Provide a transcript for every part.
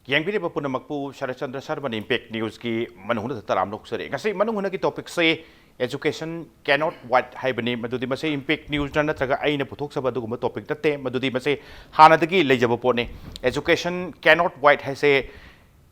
Yang Punamaku, Sharatchandra Sharma Impact News ki Manung Taram Luxury. I say Manung topic say education cannot what hibernate Madudi Mase Impact News Nanatraga Aina Putoxa Baduma topic that Madudi Mase Hanadagi Lejabopone. Education cannot white has a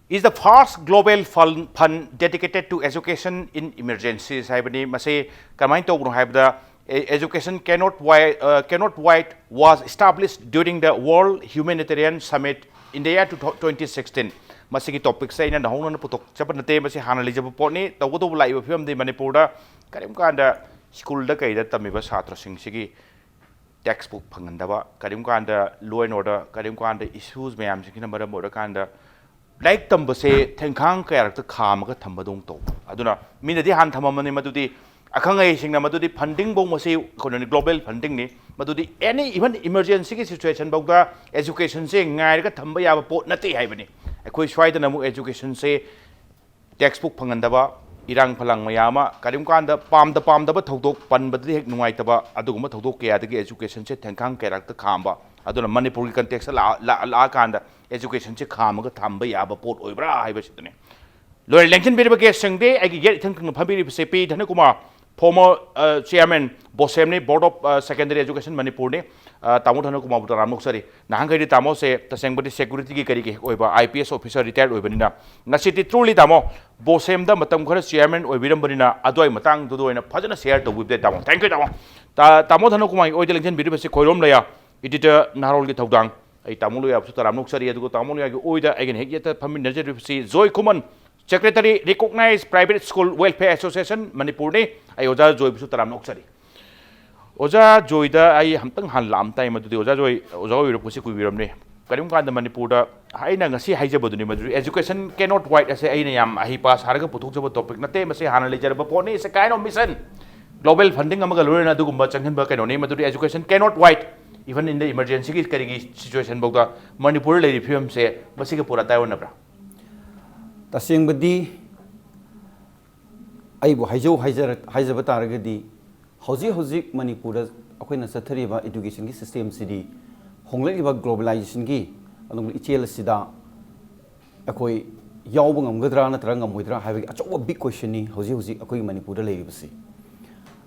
is the first global fund dedicated to education in emergencies. Hibernate Mase Kamaito have the education cannot white was established during the World Humanitarian Summit in the year 2016. Masiki topic say na hong na putok chapan nate masi hanali jab poni tawu lai film de Manipur da karim kanda school da kai da tamiba satra sing sigi textbook phangandaba karim kanda law and order karim kanda issues mayam sigi na maram order kanda like tambase thengkhang kayak ta kham ga thambadong to aduna minadi han thamamani madudi akhangai singna madudi funding bong masi economic global funding ni madudi any even emergency situation bauda education se ngai ga thamba ya pot nati haibani akoi swai da mu education se textbook phangandaba irang phalang mayama karim kanda pam da ba thodok pan badli hek nungai taba aduguma thodok ke adagi education se thengkhang kerak ta khamba aduna Manipur context la kanda education se kham ga thamba ya ba pot oibra haibasitne loi lengthen beriba ke sengde agi get thang phabiri se pi Dhana Kumar former chairman BOSEM ni Board of Secondary Education Manipur ni tamu Dhana Kumar Dhana Muksari nahang kai tamu se taseng bodi security ki kari ke oiba IPS officer retired oibani na ngasiti truly tamu BOSEM da matam khara chairman oibiram bani na adoi matang du doina phajana share to with tamu thank you tamu tamu Dhana Kumar oidel jen bidi se Khoirom Loya editor Naharol ki Thoudang ai tamu Loya su Dhana Muksari adu tamu Loya ki oida again hekya phamin najer si Khuman Secretary recognized Private School Welfare Association Manipur ni ay Oja Joy bisu taram noksari. Oja Joy da ay hamtang han lam tay madudi Oja Joy pusi kuiram ni. Karim kan da Manipur da ay na ngasi haija bodu ni madudi education cannot white as ay na yam ahi pas haraga putuk jabo topic na te masi hana lejar ba poni is a kind of mission. Global funding amaga lure na dugumba changhan ba kano ni madudi education cannot white even in the emergency ki karigi situation bogda Manipur le film se masi ka pura tayo na bra. Tasing badi aibu haijaba taragadi hauji Manipur akoina sathariba education ki system sidi honglaiba globalization gi adum ichel sida akoi yawba ngamgadra natra ngamoidra haibi achoba big question ni hauji akoi Manipur da leibasi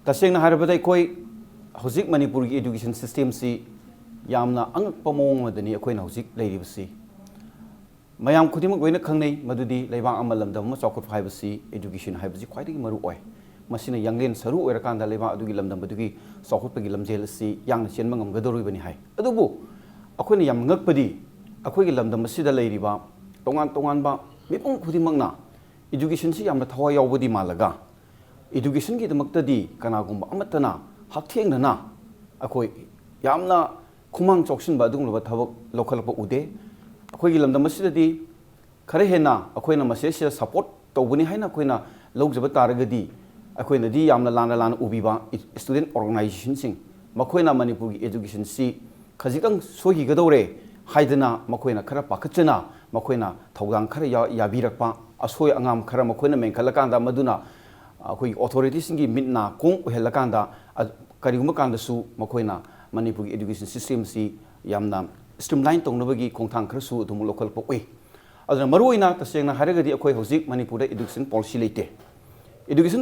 tasing na harabada akoi hauji Manipur gi education system si yamna angakpa mong madani akoina hauji leibasi mayam khudimuk goina khangnei madudi leibang amalam da chawkhut haibasi education haibasi khwaidagi maru oi masina yanglen saru oirakanda leibang adugi lamdam badugi chawkhut pagi lamjel si yangna chenma ngamgadoroi bani hai adubu akoina yam ngakpadi akoigi lamdam masida leiriba tongan ba mipong khudimakna education si yamna thawai yawbadi malaga education gi damaktadi kanagumba amatana hakthengna na akoi yamna khumang choksin ba adungloba thabak lokhalpa ude अखोई लमदम मसिददी खरे हेना अखोइना मसेसिया support तौबनी हाइना अखोइना लौजब तारगदी अखोइनादी यामना लाना उबिबा student organisation सिंग मखोइना मणिपुर की education सी खजितंग सोहिगदौरे हाइदना मखोइना खरा पाखचना मखोइना थौदांग खरा याबिरकपा असोय अंगाम खरा मखोइना मेंखलकांदा मदुना अखोई authority सिंगी मिटना Kong ओहेलकांदा करिगुम कांदसु मखोइना Manipur की education system सी यामना streamline tongnabagi khongthang khrasu dum local poi aduna maruina tasengna haragadi akoi hojik Manipur education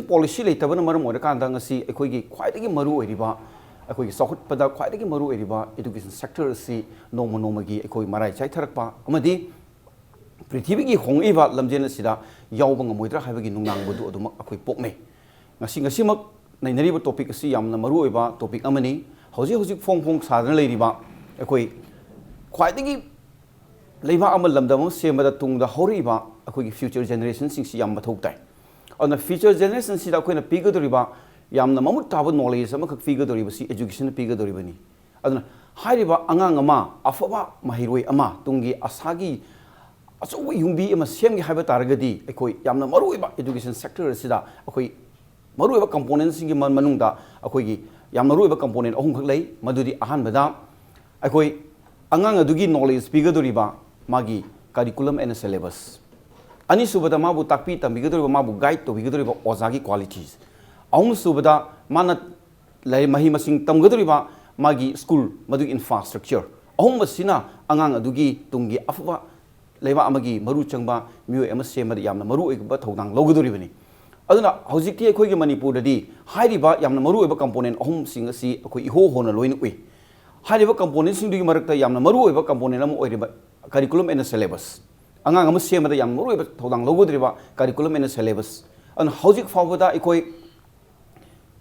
policy leitabana maram ora kanda ngasi akoi gi khwaidagi maru oiriba akoi gi sahut pada khwaidagi maru oiriba education sector si nongmagi akoi marai chai tharakpa amadi prithibi gi hongiba lamjen sida yawbang moidra habagi nungnang bodu aduma akoi pokme ngasi mak nainariba topic si yamna maru oiba topic amani hojik phong sadana leiriba akoi ख्वाइदगी लेबा अमल लमदम सेमदा तुंगदा Horiba अखोगी future generation सिंग सि याम मथौ ताइ अन future generation सिदा अखोइना पिगदोरिबा यामना ममुत ताब knowledge अमा खक पिगदोरिबा सि education पिगदोरिबनी अदना हारिबा अंगांग अमा अफबा महिरोय अमा तुंगी असागी अचौ युंबी अमा सेमगी हाइबा तारगदी अखोइ यामना मरुइबा एजुकेशन सेक्टर सिदा अखोइ मरुइबा कंपोनेंट सिंगी मनुंगदा अखोगी यामना रुइबा कंपोनेंट अहुम खक लई मदुदी अहानबदा अखोइ angang adugi knowledge pigadoriba magi curriculum and syllabus ani subada mabu takpi tambigadoriba mabu guide to bigadoriba ozagi qualities ahum subada mana lai mahi masing tamgadoriba magi school madu infrastructure ahum masina angang adugi tungi afwa लेबा अमगी मरु चंगबा मियो M सेमद यामना मरु ओइबा थौदांग लौगदोरिबनी अदुना हौजिकती अखोइगी मणिपुरददी हाइरिबा यामना मरु ओइबा component अहुम सिंग असि अखोइ इहो होना lion उइ हाइरिबा component सिंगदुगी मरकता यामना मरु ओइबा कंपोनेंट अम ओइरिबा करिकुलम एंड सिलेबस अंगांग अम सेमदा याम मरु ओइबा थौदांग लौगदरिबा करिकुलम एंड सिलेबस अन हौजिक फावदा अखोइ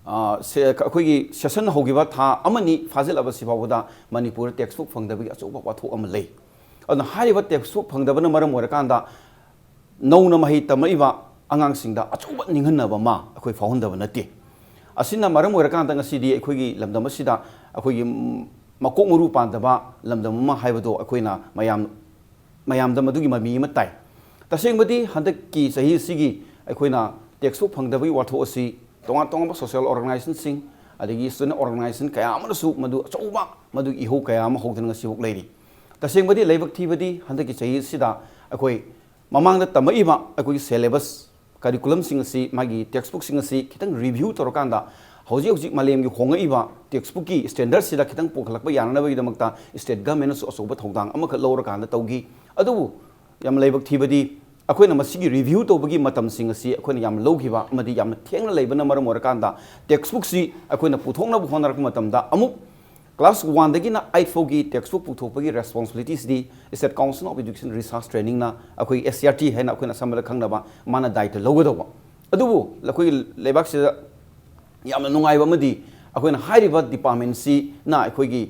अखोइगी सेशन होगिबा था अमनी फाजिल अबसि फावदा मणिपुर टेक्स्ट बुक फंगदबगी अचौबा वाथो अम लei अन हाइरिबा टेक्स्ट बुक फंगदबना मरम ओइरकांदा नौना महि तमइबा अगांगसिंगदा अचौबा निंगहनबा मा अखोइ फाउंदबा नते असिना मरम ओइरकांदा ngasi अखोइगी लमदम असिदा अखोइगी मकोक मरु पांदबा लमदम मा हाइबदो अखोइना मयामदा मदुगी ममी म ताइ तसेंगबदी हंदकी सही सिगी अखोइना टेक्स्ट बुक फंगदबगी वाथो असि तोंगा तोंगा सोशल ऑर्गेनाइजेशन सिंग अदगी स्टूडेंट ऑर्गेनाइजेशन कया अमनसु मदु अचौबा मदु इहो कया अम होदन ngasi बुक लेरी तसेंगबदी लेबक थीबदी हंदकी सही सिदा अखोइ ममांगदा तमइबा अखोइ सिलेबस करिकुलम सिंग असि मागी टेक्स्ट बुक सिंग असि खितंग रिव्यू तोरकांदा हौजी हौजी मालेमगी होंगइबा टेक्स्ट बुक की स्टैंडर्ड सिदा खितंग पोखलकबा याननबगी दमकता स्टेट गवर्नमेंट सु असोबा थौदांग अमख लौरकांदा तौगी अदुबु याम लेबक थीबदी अखोइना मसिगी रिव्यू तौबगी मतम सिंग असि अखोइना याम लौगिबा अमदी याम थेंगना लेबना मरम ओरकांदा टेक्स्ट बुक सि अखोइना पुथोंगना होनरक मतमदा अमुक क्लास 1 दगिना 8 फोगी टेक्स्ट बुक पुथोपगी responsibilities the State Council of Education Research Training ना अखोइ एससीआरटी हैना अखोइना समला खंगनबा माना दायित्व लौगदोबा अदुबु लखोइ लेबाक से यामना नुंगाइबा मदी अखोइना हाइरिबा डिपार्टमेंट सि ना अखोइगी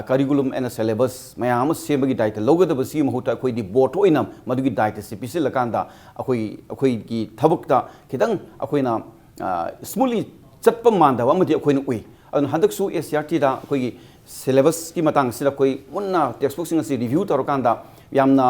करिकुलम एंड सिलेबस मयाम सेमगी दायित्व लौगदबसी महुता अखोइदी बोर्ड ओइना मदुगी दायित्व सि पिसिलकांदा अखोइगी थबकता खितंग अखोइना स्मूथली चप्प मानदबा मदी अखोइना उइ अन हदकसु एससीआरटी दा अखोइगी सिलेबस की मतंग सिदा कोई मुन्ना टेक्स्ट बुक सिंग रिव्यू तौरकांदा यामना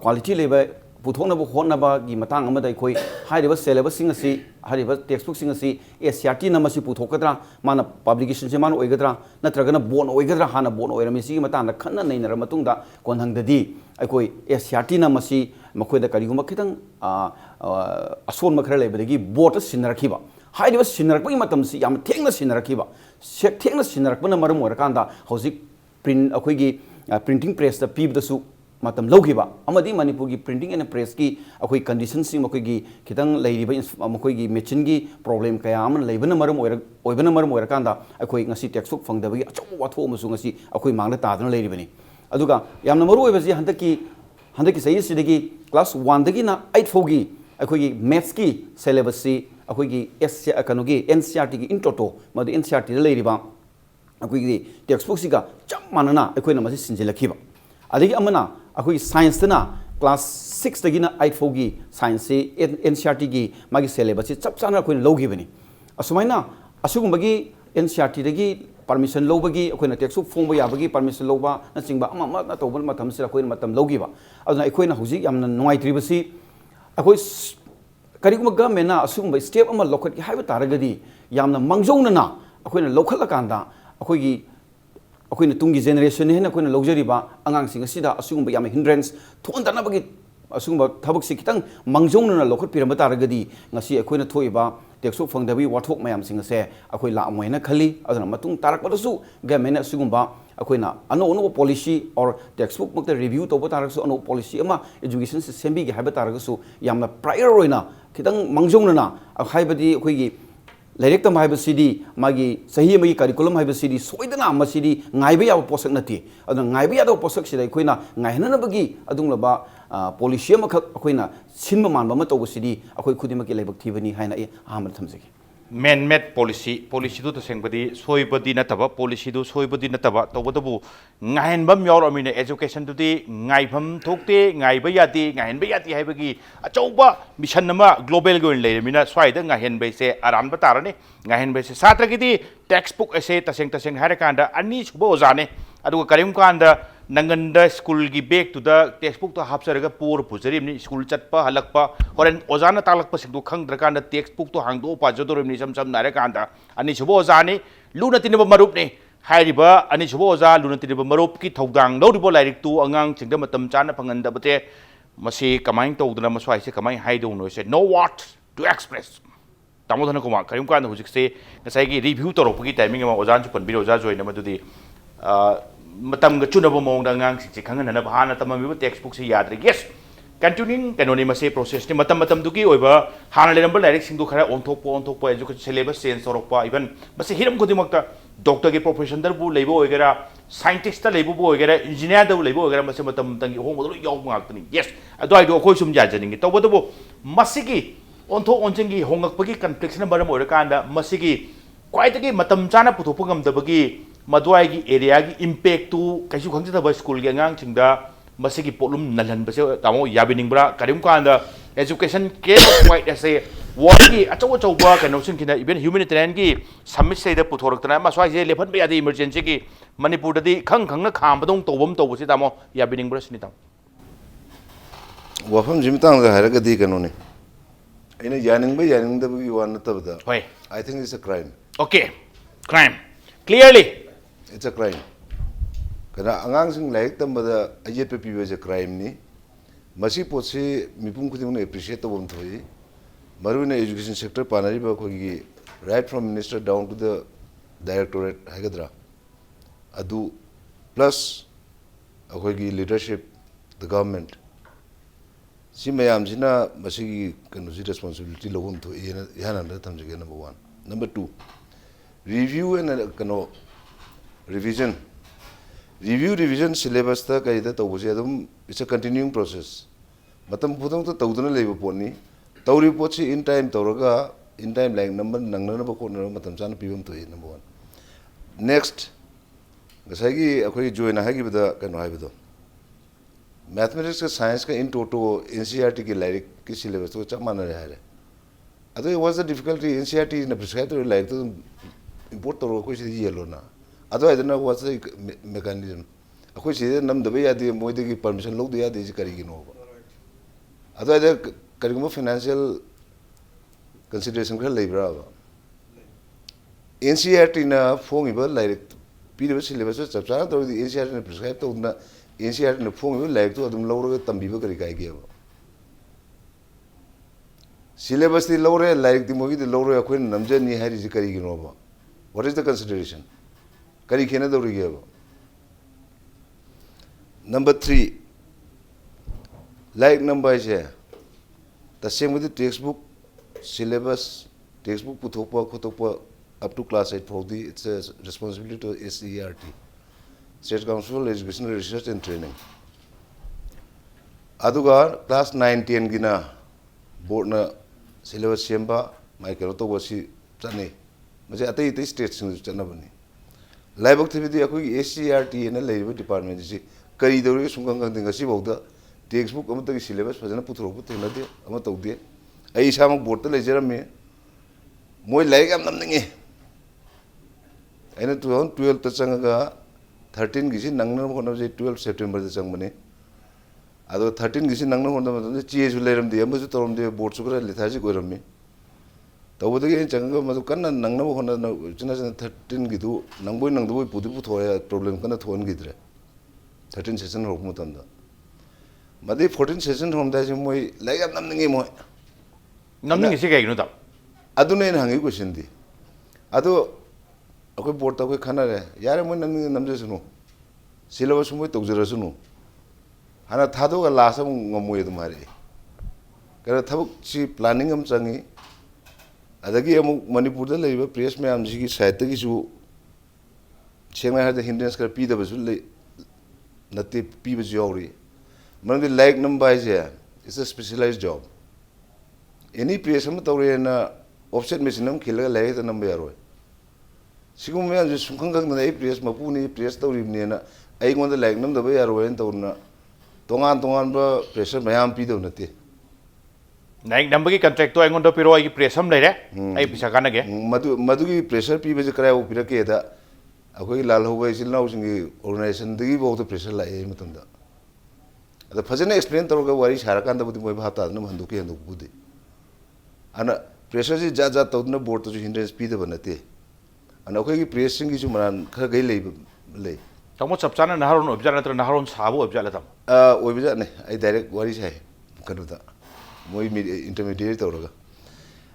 क्वालिटी लेबा पुथोनब होनबा की मतंग अमदा अखोइ हाइरिबा सिलेबस सिंग असि हाइरिबा टेक्स्ट बुक सिंग असि एससीआरटी नमसि पुथोकद्रा माना पब्लिकेशन से मान ओइगद्रा नत्रगना बोन ओइगद्रा हाना बोन ओइरमि सिगी मतंग खन्ना नैनर मतुंगदा कोनहंगददी अखोइ एससीआरटी नमसि मखोइदा करिगुम खितंग असोन मखरा लेबदगी बोर्ड सिनरखिबा हाइरिबा सिनरकपगी मतमसि याम थेंगना सिनरखिबा थेंगना सिनरकपना मरम ओरकांदा हौजिक प्रिंट अखोइगी प्रिंटिंग प्रेस दा पीबदसु मतम लौगिबा अमदी मणिपुर की प्रिंटिंग एंड प्रेस की अखोइ कंडीशन सिंग मखोइगी खितंग लेरिबा मखोइगी मेचिन की प्रॉब्लम कया अमन लेबना मरम ओरकांदा अखोइ ngasi टेक्स्ट बुक फंगदबगी अचौ वाथो अमसु ngasi अखोइ मांगना तादना लेरिबनी अदुगा यामना मरु ओइबसि हंदकी सही सिदगी क्लास 1 दगिना 8 फोगी अखोइगी मैथ्स की सिलेबस सि अखोइगी एस कनोगी एनसीईआरटी की इंटोटो मद एनसीईआरटी लेरिबा अखोइगी टेक्स्ट बुक सिगा चम मानना अखोइना मसि सिंजिलखिबा अदगी अमना अखोइगी साइंस तना क्लास 6 दगिना 8 फोगी साइंस से एनसीईआरटी की मागी सिलेबस सि चप चाना अखोइना लौगिबनी असुमाइना असुगुंबगी एनसीईआरटी दगी परमिशन लौबगी अखोइना टेक्स्ट बुक फोंबा याबगी परमिशन लौबा नचिंबा अमा ना तौबल मतम से अखोइना मतम लौगिबा अदुना अखोइना हुजिक यामना नुंगाइत्रिबसि अखोइ करिगुम गवर्नमेंट असुगुम स्टेप अमा लौखट हाइबा तारगदी यामना मंगजौनना अखोइना लौखटलकांदा अखोइना तुंगी जेनरेशन हेना अखोइना लौजरिबा अंगांसिंग असिदा असुगुम याम हिंड्रेंस थोंदनबगी असुगुम थबकसि खितंग मंगजौनना लौखट पिरम तारगदी ngasi अखोइना थोइबा टेक्स्ट बुक फंगदबी वाथोक मयामसिंग से अखोइ लामोइना खली अदुना मतुंग तारकपदसु गवर्नमेंट असुगुम अखोइना अनो पॉलिसी और टेक्स्ट बुक मक्ता रिव्यू तौब तारगसु अनो पॉलिसी अमा एजुकेशन सिस्टम बी हाइबा तारगसु यामना प्रायर ओइना खितंग मंगजौनना हाइबदी अखोइगी लाइरेक तम हाइबसिदी मागी सही मगी करिकुलम हाइबसिदी सोइदना मसिदी ngaइबा याब पोसक नति अदुना ngaइबा यादो पोसक सिदा अखोइना ngaइहननबगी अदुंगलबा पॉलिसी अमखक अखोइना सिनबा मानबा म तौबसिदी अखोइ खुदिमकी लेबक थीबनी हाइना ए आहामद थमजगी man made policy do sengbadi soibadi nataba policy do soibadi nataba tobadabu ngahen bam yor amine education do di ngaibam thokte ngaiba yati ngahen ba yati haibagi achauba mission nama global go le mina swaida ngahen bai se aram ba tarane ngahen bai se satra gi di textbook ase taseng harakanda ani subo ojane adu karim kanda नंगंदा school की bag तुदा textbook तो हापसरगा पोर पुजरिमनी school चटपा हलकपा होरेन ओजाना तालकपा सिंदु खंगद्रकांदा टेक्स्ट बुक तो हांगदो पाजदोरमनी सम नारेकांदा अनि सुबो ओजानी लुनतिनब मरुपनी हाइरिबा अनि सुबो ओजा लुनतिनब मरुप की थौदांग लौरिबो लाइरिक तु अंगांग चिंगदा मतम चाना फंगंदबते मसी कमाइन तौदना मस्वाइसे कमाइन हाइदौनो से know what to express तामो Dhan Kumar करिम कान हुजिक से ngasai gi review तोरपगी टाइमिंग मा ओजान चु पनबि ओजा join मदुदी matam ga chuna ba mong da ngang si khang na ba na tamam bi textbook si yadre yes continuing kanoni mase process ni matam dugi oiba hana le number direct sing du khara on thok pa education syllabus change sorok pa even mase hiram ko dimak ta doctor ge profession dar bu leibo oigera scientist ta leibo bu oigera engineer da bu leibo oigera mase matam tangi hong do yaw ngak tani yes ado ai do khoi sum ja janing to bodo bu masigi on thok on jingi hongak pagi conflict na baram oira kanda masigi kwai tagi matam chana puthok pagam da bagi madwai gi area gi impact tu kaisu khangja da school ge ngang chingda masigi polum nalan base tamo yabining bra karim kanda education ke quite as a wari achaw ba kano sin kina even humanitarian gi summit say da puthorok tana ma swai je lephan be adi emergency gi manipur da di khang na kham badong tobam tobu si tamo yabining bra sini tam wafam jimitang ga haraga di kano ne ina yaning da gi wan tabda hoi I think it's a crime. Okay, crime clearly It's a crime. Kana angang sing laik tambada ayet pe piwe je crime ni masi potsi mipum khuding ne appreciate to bom thoi maru ne education sector panari ba ko gi right from minister down to the directorate hagadra adu plus akoi gi leadership the government si mayam jina masi gi kanu ji responsibility lo bom thoi yana na thamjige number 1 number 2 review and kano revision syllabus ta kai da to buje adum it's a continuing process matam pudong to tawduna leiba poni tawri pochi in time tawraga in time like number nangna ba ko na matam chan pibum to number 1 next gasagi akoi join ha gi bada kano ha bido mathematics ka science ka in toto NCERT ki lyric ki syllabus to chamana re ha ado was the difficulty NCERT in prescribed like to import to ko si yelo na ado I don't know what's the mechanism akoi si nam da ya de moi de ki permission lo de ya de kari gi no ado I kari mo financial consideration ka lebra ba NCERT na phone iba like pi de syllabus chap cha to the NCERT na prescribe to na NCERT na phone iba like to adum lo ro tambi ba kari kai gi ba syllabus ti lo re like ti mo gi de lo ro akoi namje ni hari ji kari gi no ba what is the consideration kari khena do ri ba number 3 like number je the same with the textbook syllabus textbook puthopa up to class 8 for the it's a responsibility to SERT State Council for Education Research and Training aduga class 9 10 gina board na syllabus semba mai kero to wasi chani maje atai state sing chana bani laibak thibidi akoi SCRT na leiba department ji kari dori sungang gang dinga si bauda textbook amata ki syllabus fajana puthro puthna de ama tawde ai samak board ta lejaram me moi laik am namninge aina 2012 ta changa 13 gi si nangna ko na je 12 September ta chang bane ado 13 gi si nangna ko na chi ju leram de am ju torom de board su kra lethaji ko ram me tawudagi changa madu kanna nangna ko na china 13 gi du nangboi nangdu pudi pu thoya problem kana thon gi dre 13 session ro mu tanda madi 14 session rom da ji moi lai am namningi moi namningi si kai no ta adu ne hangi question di adu akoi board ta koi khana re yare moi namningi namje sunu syllabus moi tawjara sunu hana thado ga lasa ngomoi du mari kara thabuk si planning am changi adagi amu manipur da leiba press me am ji site gi su chengna ha da hindrance kar pi da basu le nate pi ba jori man the like number is it's a specialized job any press am tawre na offset machine am khila lai da number yaro sigum me am sungkhang gang na press mapu ni press tawri ne na ai ngon da like number ba yaro en tawna tongan ba pressure mayam pi da nate naik number ki contract to angon do piro ai pressam le re ai pisa kana ge madu ki pressure pi be kra u pira ke da akoi lal ho bai sil na using organization digi bo to pressure la ai matam da ada fajana explain tor ga wari sara kan da budi moi bhata na handu ke handu budi ana pressure ji ja to na board to hindrance pi da banate ana akoi ki pressing gi ju maran khara gai le tamo chapchana naharon objala tra naharon sabu objala tam oi bija ne ai direct wari sai kanu da moi intermediate tawraga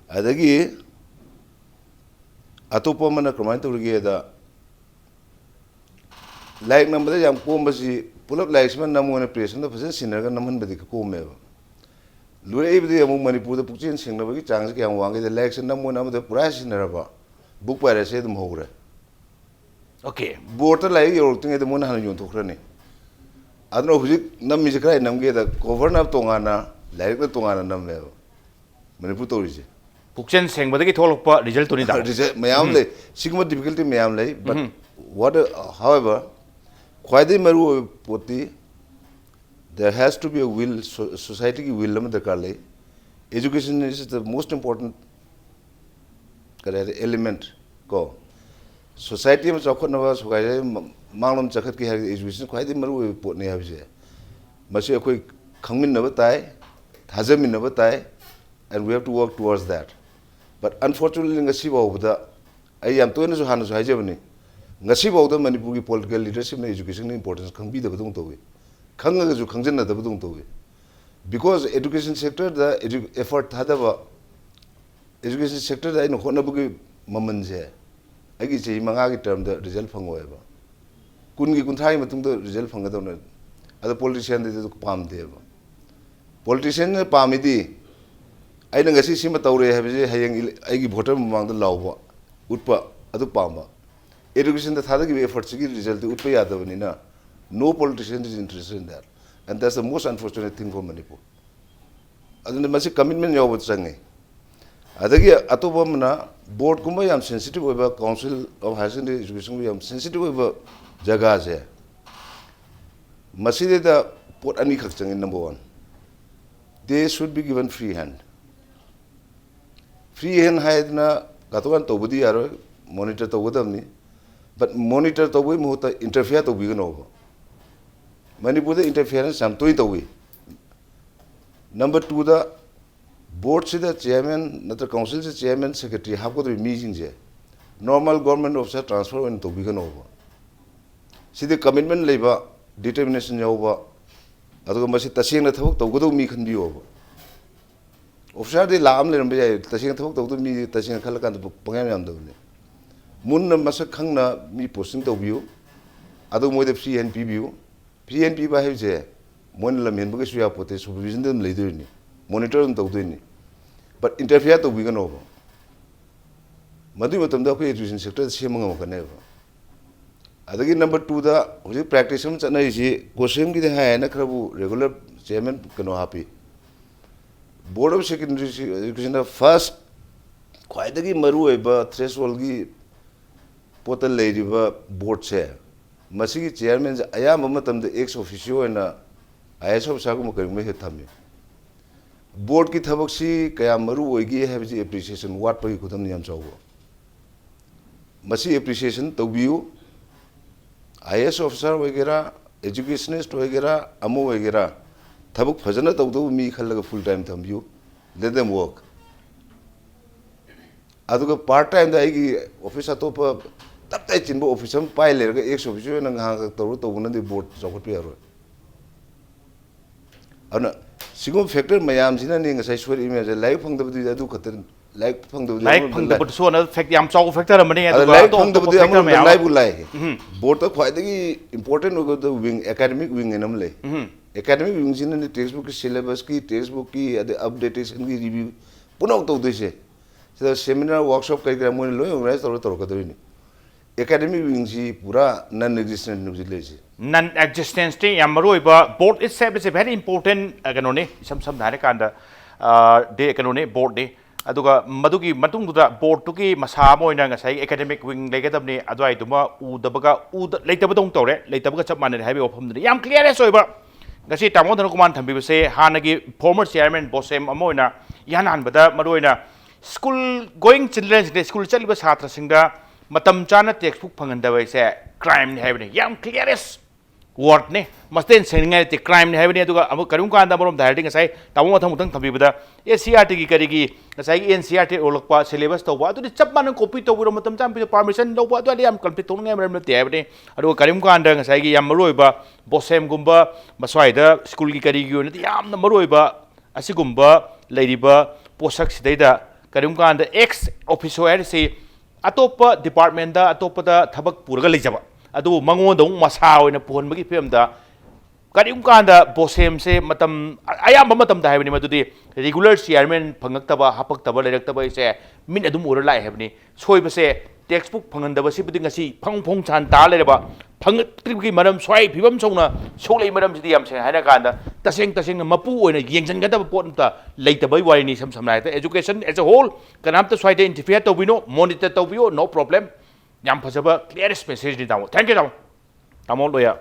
adagi atopa mana kramai tawrige da like number याम कोम बसी पुलप like some नमोने प्रेसन द फजन सिनरगा नमन बदि कोमे लुरे इबदि अमु मणिपुर द पुक्चिन सिंगनबगी चांस के वांगे द लाइक नमोन अमद पुरा सिनरबा बुक पारे से दम होग्रे ओके बोर्ड त लाइक योरतिंग द मोन हान योंथोख्रने अदनो हुजिक नमि जक्राय नमगे द कवर न तोंगाना लाइक द तोंगाना नमले मणिपुर तोरिजे पुक्चेन सेंगबदगी थोलकपा रिजल्ट तोनी दा रिजल्ट मयाम ले सिगमा डिफिकल्टी मयाम ले but what however quite maru poti there has to be a will society ki will lam dakar le education is the most important element ko society ma chokot na sokai manglom chakhat ki education quite maru pot ne habje masi akoi khangmin na batai thajamin na batai and we have to work towards that but unfortunately ngasi bawda ai yam toina so hanu so haijabni ngasi bawda manipur ki political leadership na education ni importance khangbi da badung towe khanga ju khangjen na da badung towe because education sector the effort thada ba education sector da ino khona bugi maman je agi chei manga ki term da result phangoi ba kun gi kun thai matung da result phanga da na ada politician de pam de ba politician ne pamidi aina ngasi sima tawre habje hayang aigi voter mamang da lawba utpa adu pamba education the thada ki effort ki result utpa yadabani na no politician is interested in that and that's the most unfortunate thing for Manipur aduna masi commitment yaw bot sangai adagi atobamna board kumba yam sensitive oba council of higher secondary education yam sensitive oba jaga je masi de da pot ani khak changi number 1 they should be given free hand haidna gatogan tobudi yaro monitor togodamni but monitor tobui muta interfere to bigano Manipur the interference sam toi towi number 2 the board se the chairman natra council se chairman secretary hapko the meeting je normal government officer transfer when to bigano si the commitment leba determination yawa adu masi tasing na thok togodo mi khan bi oba officer de lam le rambe tasing thok togodo mi tasing khala kan pangam yam dawne mun masa khangna mi posting to biu adu moi de CNP biu PNP ba je mon lam hen ba su ya pote supervision dem le doini monitor dem to doini but interfere to bigan over madu matam da ko education sector se manga ka ne ba adagi number 2 da hoji practice am chana isi BOSEM ki de ha na khrabu regular chairman kano happy board of secondary education the first khwaidagi maru eba threshold gi portal leriba board se masi ki chairman aya matam de ex officio na IS officer ko makari me thami board ki thabak si kaya maru oigi have ji appreciation what pa khudam niam chawo masi appreciation tobiu IS officer wagera educationist wagera amo wagera thabak phajana tawdo mi khallaga full time thambiu let them work aduga part time da igi office atopa tap tai chinbo office am pai le ga ex officio na nga tawru tawna de board chawat pe aro ana sigum factor mayam sina ni nga sai sori image life phang da bu adu khatar life phang da bu so na fact yam chaw factor amani adu life phang da bu am life bu lai board ta khwai da gi important go the wing academic wing enam le academic wing sina ni textbook ki syllabus ki textbook ki ade updatation ki review punak to de se seminar workshop kai gra mo lo organize tor ka do ni academic wing si pura non existent nu le si non existence te yamaro ba board itself is a very important kanone sam dhare kanda de kanone board de aduga madugi matung da board to ki masa moina ngasai academic wing legadabni adwai tuma u dabaga u leitaba dong tore leitaba chap manane haibe ofam de yam clear es oiba ngasi tamo Dhana Kumar thambi se hanagi former chairman BOSEM amoina yanan bada maroina school going children school chaliba chhatra singda matam chana textbook phangandawai se crime ne haibne yam clearest word ne masten sengai te crime ne haibne aduga amu karum kan da borom dharting sai tamo matham utang thambi bada SCRT ki karigi sai NCRT olokpa syllabus to ba adu chap man copy to buro matam cham permission do ba adu yam complete to ngai maram te haibne adu karum kan da sai gi yam maroi ba BOSEM gumba maswai da school ki karigi ne yam na maroi ba asigumba leiriba posak sidai da karum kan da ex officer se atopa department da atopa da thabak puraga lejaba adu mangodong masaw na puhon bagi film da karim kanda BOSEM se matam ayam matam da hebni madudi regular chairman phangak taba hapak taba lerak taba ise min adum ura lai hebni soi base textbook phangan da basi buding asi phang chan ta le ba phang tri maram swai phibam songna solei maram sidi yam se haina kanda taseng mapu oina yengjan ga da pot ta leita bai wai ni sam nai ta education as a whole kanam ta swai de interfere to bino monitor to bio no problem yam phajaba clearest message ni tamo thank you tamo loya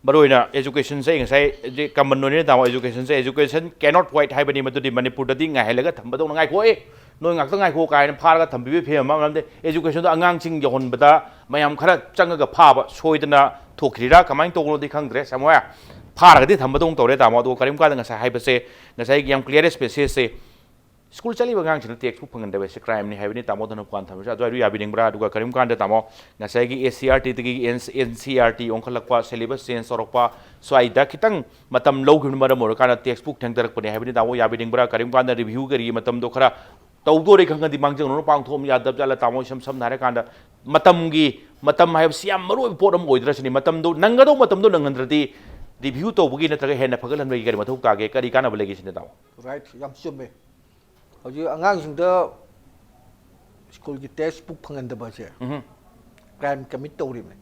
baroina education se ngai common no ni tamo education se education cannot wait hai bani madudi manipur da ding ngai helaga thambado ngai ko e noi ngak ngai ko kai na phara ga thambi phe ma namde education da angang sing yohon bada mayam khara changaga phaba soidana thokhrira kamain toglo di khangdre samwa phara ga di thambado tore tamo do karim ka da ngai hai base ngai yam clearest message se school chali bagang china textbook phangan debe se crime ni haibini tamo dana kwan tham sa joy yabi ding bra duga karim kan da tamo ngasai gi ACRT tigi NCRT onkalakwa syllabus change sorokpa so ai da kitang matam low gin mara mor kana textbook thang darak pani haibini tamo yabi ding bra karim kan da review gari matam do khara tawdo re khang di mangjang no pang thom yadab jala tamo sam nare kan da matam haib siam maru poram oidra sini matam do nangado matam do nangandradi review to bugi na taga hena phagalan bai gari mathuk ka ge kari kana balegi sini tamo right yam chume hoji angang sing da school ki textbook phangan da ba che crime commit tori me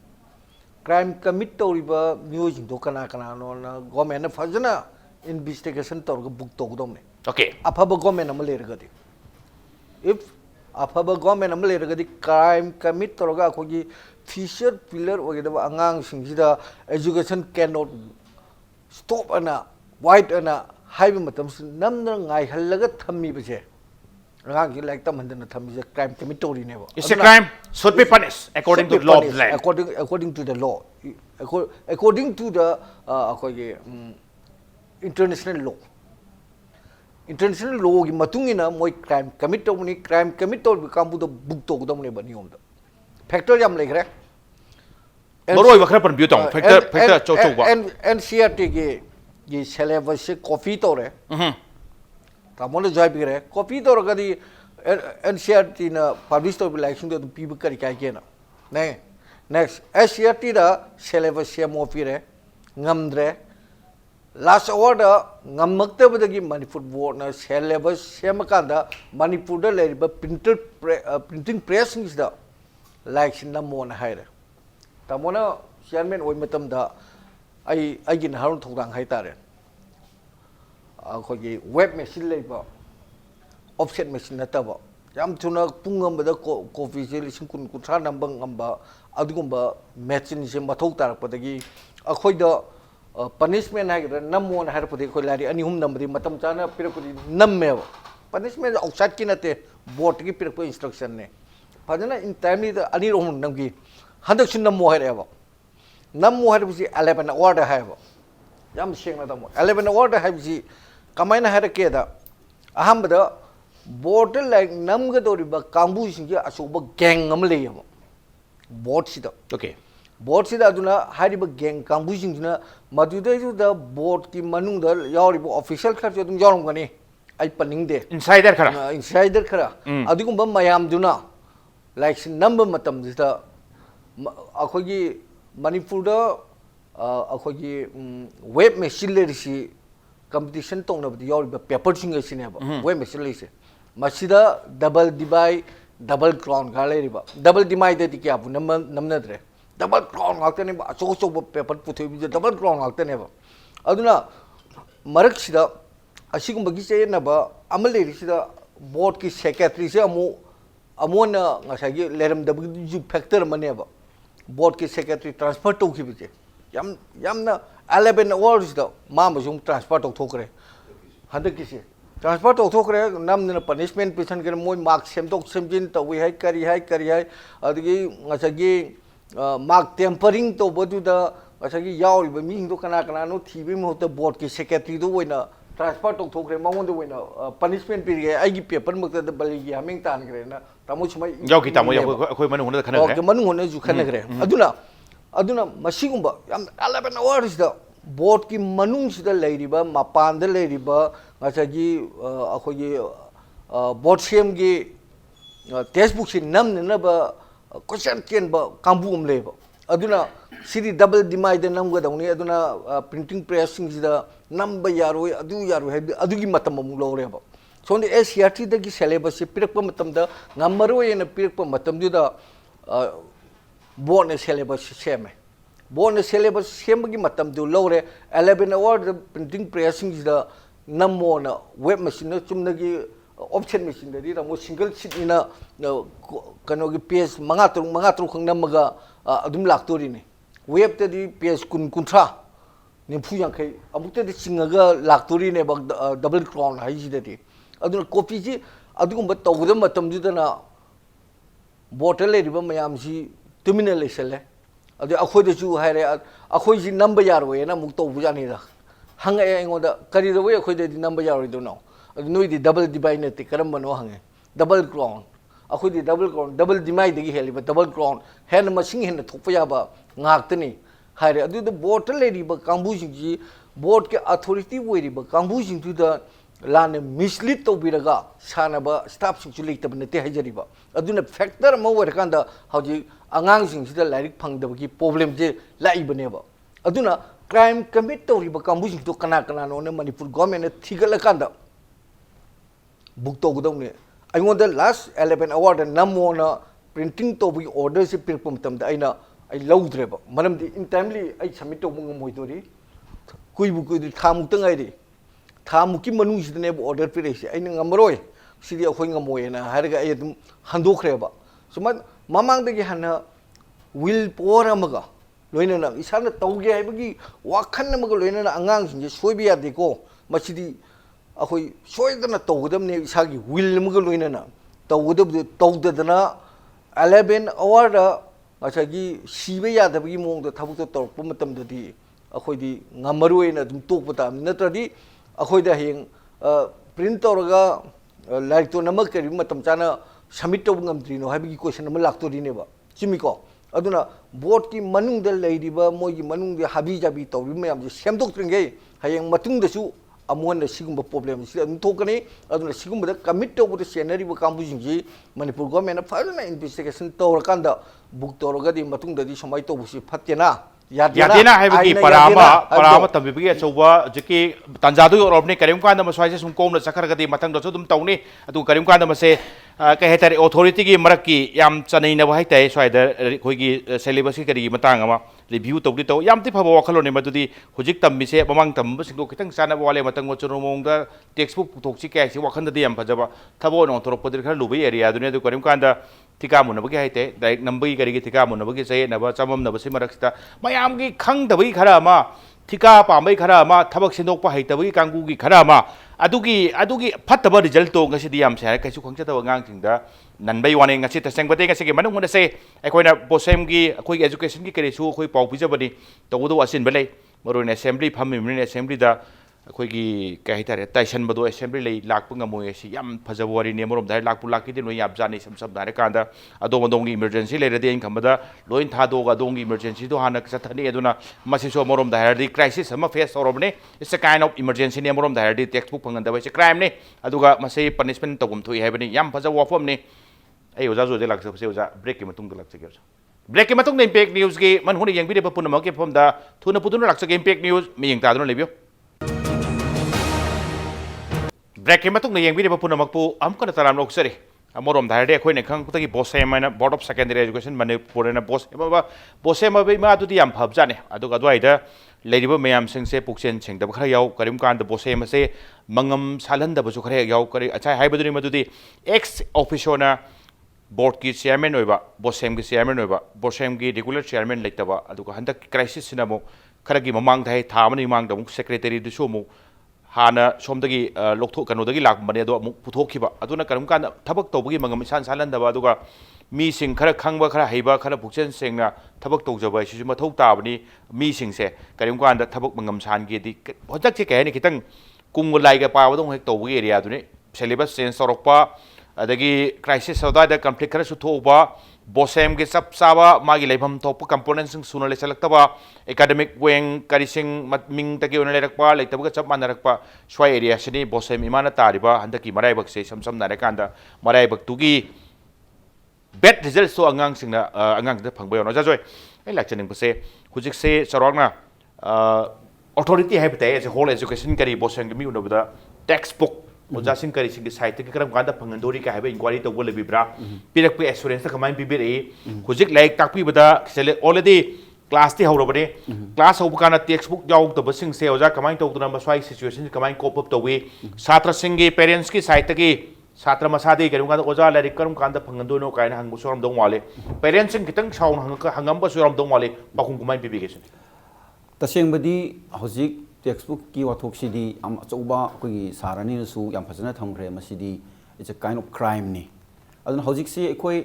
crime commit tori ba news do kana no na government na fajana investigation tor ga book to dom ne okay afaba government am le ga di if afaba government am le ga di crime commit tor ga ko gi future pillar o ga da angang sing da education cannot stop ana white ana haiba matam namna ngai halaga thammi ba che angang ki like tam handana thammi je crime commit tori ne ba it's a crime should be punished according to the law of the land according to the law according to the international law gi matungina moi crime commit tori crime commit tori kambu da book to dom ne ba niom da factor yam lekre boroi ba khara pan biu tong factor cho ba NCRT ge syllabus se copy tore tamone joy bigre copy tor ga di NCRT na publish to election to people kari kai ke na ne next SCRT da syllabus se mo pire ngamdre last order ngamakte badagi Manipur board na syllabus se makanda Manipur da le printing press is da election na mo na haire tamona chairman oi matam da ai gin Naharol Thoudang hai tare akhoi web machine leiba offset machine nataba yam thuna pungam bada coffee je lising kun kuthra nambang amba adugumba machine se mathok tarak padagi akhoi da punishment hai ga namon har padi khoi lari ani hum namdi matam chana pirapudi namme punishment outside ki nate board ki pirap instruction ne phajana in time ni da ani rom namgi handak sin nammo hai reba nammo har bisi 11 order hai ba yam sengna da 11 order hai bisi kamaina har ke da aham da board like nam ga dori ba kambu singi asuba gang am le yam board sida okay board sida aduna hari ba gang kambu singina madude ju da board ki manung da yawri ba official khar jo dum jorom gani ai paning de insider khara adigum ba mayam duna like number matam da akhoi Manipur da akhoi web machine le si competition tong na yawri ba paper sing sine ba web machine le se masida double divide double crown ga le ba double divide de kya bu namna dre double crown ngakte ne ba so paper puthoi bi double crown ngakte ne ba aduna marak sida asigum bagi che na ba amale ri sida board ki secretary se amona ngasagi leram da ju factor mane ba board ki secretary transfer to ki bi yamna 11 hours da mama jum transfer to thokre handak ki se transfer to thokre namna punishment pisan ke moi mark semtok semjin to wi hai kari hai adigi ngasagi mark tempering to bodu da ngasagi yauri ba mi do kana no thibi mo to board ki secretary do oina transfer to thokre mangon do oina punishment pi ge ai gi paper mak da bali gi haming tan gre na tamo chumai yau ki tamo khoi manu hona khana gre okay manu hona ju khana gre aduna masigumba yam 11 hours da board ki manung sida leiriba mapan da leiriba ngasagi akhoi board sem gi textbook si nam na ba question ken ba kambum leba aduna siri double dimai de nam ga dawni aduna printing press sing sida number yaroi adugi matam amung lo reba so the SCRT da gi syllabus pirakpa matam da ngamaroi na pirakpa matam du da born syllabus seme born syllabus seme gi matam du lo re 11 hour the printing press sing sida nammo na web machine na chumna gi option machine da ra mo single sheet ina kano gi page manga tru khang namaga adum laktori ni web te di page kun kuntra ni phu yang kai amukte di singaga laktori ne bag double crown hai ji da di aduna copy ji adugum tawda matam ju da na bottle le riba mayam ji terminal le sele adu akhoi de ju hai re akhoi ji number yar we na muk taw bu jani da hanga e ngoda kari ro we akhoi de number yar do no adu noi di double divide ne te karam bano hange double crown akhoi di double crown double divide de gi heli ba double crown hen machine hen thokpa ya ba ngak tani hai re adu de bottle le riba kambu ji board ke authority we riba kambu ji tu da लाने mislead तौबीरगा सानबा staff सिंचु लेतब नते हाइजरिबा अदुना factor म वरकांदा हौजि आंगांग सिंसिदा लाइरिक फंगदबगी प्रॉब्लम जे लाइबनेबा अदुना क्राइम कमिट तौरिबा कांबु सिंतु कना कना नो ने मणिपुर गवर्नमेंट ने थिगलकांदा बुक तौगदौने अइगोंदा लास्ट 11 अवार्ड नमोना प्रिंटिंग तौबगी ऑर्डर से पिरपम तमदा आइना आई लौद्रेबा मरमदि इन टाइमली आई सबमिट तौबंग मोइदोरी कुइबु कुइदि खामुक्तंग आइदि थामुकी मनुंग सिदने ऑर्डर पिरेसे आइना ngамरोय सिदि अखोय ngमोयना हारगा आइ दुम हंदोखरेबा सुमा ममांगदगी हना विल पोर अमगा लोइना इसाना तौगे हाइबगी वाखन अमगा लोइना अंगांग सिंजे सोइबि यादेको मसिदि अखोय सोइदना तौगदमने इसागी विल अमगा लोइना तौगदब तौददना 11 आवर असागी सिबे यादबगी मोंगद थबुक तौरप मतमददी अखोयदी ngамरोयना दुम तोकपता नत्रदि अखोयदा हेंग प्रिंट तौरगा लाइक तो नमक करी मतम चाना सबमिट तौब ngमद्रिनो हाइबगी क्वेश्चन अम लाक्तोरिनेबा चिमिको अदुना बोर्ड की मनुंग द लेरिबा मोगी मनुंग दे हाबी जाबी तौरि मयाम जे सेमदोक्त्रिंगे हायेंग मतुंग दसु अमोन सिगुंबा प्रॉब्लम सि अदुम थोकने अदुना सिगुंबा कमिट तौबद सेनरीबा कांबुजिंग जी मणिपुर गवर्नमेंट फाइनल इन्वेस्टिगेशन तौरकांदा बुक तौरगदी मतुंग ददी समाय तौबसि फतेना यादेना हाइबगी परामा तंबिबगी अचौबा जकी तंजादु योरबने करिम कांदा मसवाइसे सुम कोमना चखरगदी मतंग दसु दुम तौनी अदु करिम कांदा मसे कहे तारे अथॉरिटी की मरकी याम चनैनबा हाइताय स्वाइदा खोगी सिलेबस की करी मतंग अमा रिव्यू तौदी तौ याम ति फबा वखलोने मदुदी हुजिक तम्मिसे ममंग तम्ब सिंदो खितंग चाना वाले मतंग वचरोमोंगदा टेक्स्ट बुक पुथोक्सि कैसी वखंददी याम फजबा थबो नो तोरपदि खर लुबे एरिया दुने दु करिम कांदा थिका मुनबगी हाइते डाइरेक्ट नंबई करिगी थिका मुनबगी से नबा चमम नबसि मरक्सिता मयाम की खंगदबगी खरा अमा थिका पामै खरा अमा थबक सिंदोकपा हाइतबगी कांगुगी खरा अमा अदुगी फत्तब रिजल्ट तो ngasi diam se kaisu khongchataba ngang thingda nanbai wane ngasi tasengbate ngasi ge manung se akoina bosem gi akoi education gi kare su akoi pau pijabani tawdo asin belai marone assembly phammi mine assembly da akoi gi kai tare taison bado assembly lei lakpa ngamoy si yam phajawari ne morom dai lakpu lakki din yap jani sam dare kanda ado mondong gi emergency le rade in khambada loin thado ga dong gi emergency do hanak sathani aduna masi so morom dai di crisis ama face orobne it's a kind of emergency ne morom dai di textbook phanganda bai crime ne aduga masi punishment togum thui haibani yam phaja wafom ne ai oja jo de lakse se oja break ki matung da lakse ge break ki matung ne impact news gi man huni yang bi de punama ke phom da thuna puduna lakse ge impact news mi yang ta dun lebio break के मतुंग ने यंगबी पुनमकपु अमकन तराम लोकसरी अमरोम धारदे अखोइने खंगपुतगी बोसेम माइना board of secondary education मणिपुरना बोसेम अबै मा दुदि याम फबजाने अदुगा द्वाइदा लेरिबो मयाम सिंगसे पुक्सेन सिंगदब खरा याव करिम कांद बोसेम से मंगम सालहंदबसु खरा याव करि अच्छा हाइबदुनि मदुदि एक्स ऑफिसोना बोर्ड की चेयरमैन होइबा बोसेम की चेयरमैन होइबा बोसेम की रेगुलर चेयरमैन लेतबा अदुगा हंदक क्राइसिस सिनामो खरगी ममांग धाइ थामनि मांग दमु सेक्रेटरी दुसु मु हाना सोमदगी लोकथो कनोदगी लाकबने दो अमु पुथोखिबा अदुना करम कान थबक तौबगी मंगम सान सालंदबा अदुगा मी सिंग खरा खंगबा खरा हैबा खरा पुक्सेन सेंगना थबक तौजबा सिसु मथौ ताबनी मी सिंगसे करम कान थबक मंगम सान गेदी हजक से कहनी खितंग कुंग लाइगा पावदों हेक तौबगी एरिया दुने सिलेबस चेंज तौरकपा अदगी क्राइसिस सौदादा कॉन्फ्लिक्ट खरा सुथोबा बोसेम के सब साबा मागी लेभम थोप कंपोनेंट्स सुन ले चलक्तबा एकेडमिक वेंग करिसिंग मिंग तकी उन लेरकपा लेतबगा सब मानरकपा स्वाय एरिया सिनी बोसेम इमाना तारिबा हंदकी मराइबक से समसम नारेकांदा मराइबक तुगी बेट रिजल्ट्स तो अंगांग सिंगना अंगांग द फंगबयो न जाजोय ai lakchaning pase hujik se charongna authority hai bate as a whole education kari BOSEM mi unobda textbook ojasin kari singi site ki karam ganda phangandori ka haba inquiry to bole bibra pirak pe assurance ka main bibere hujik like takpi bada sele already class ti hawrobane class hobu kana textbook jaw to basing se oja kamai to duna maswai situation kamai cope up to we satra singi parents ki site ki satra masade karum kana oja larik karum kanda phangando no kaina hang musoram dong wale parents sing kitang chaun hangam ba suram dong wale pakung kumai bibigation taseng badi hojik textbook ki wathok sidi am achouba koi sarani su yam phajana thamgre masidi it's a kind of crime ni adun hojik si koi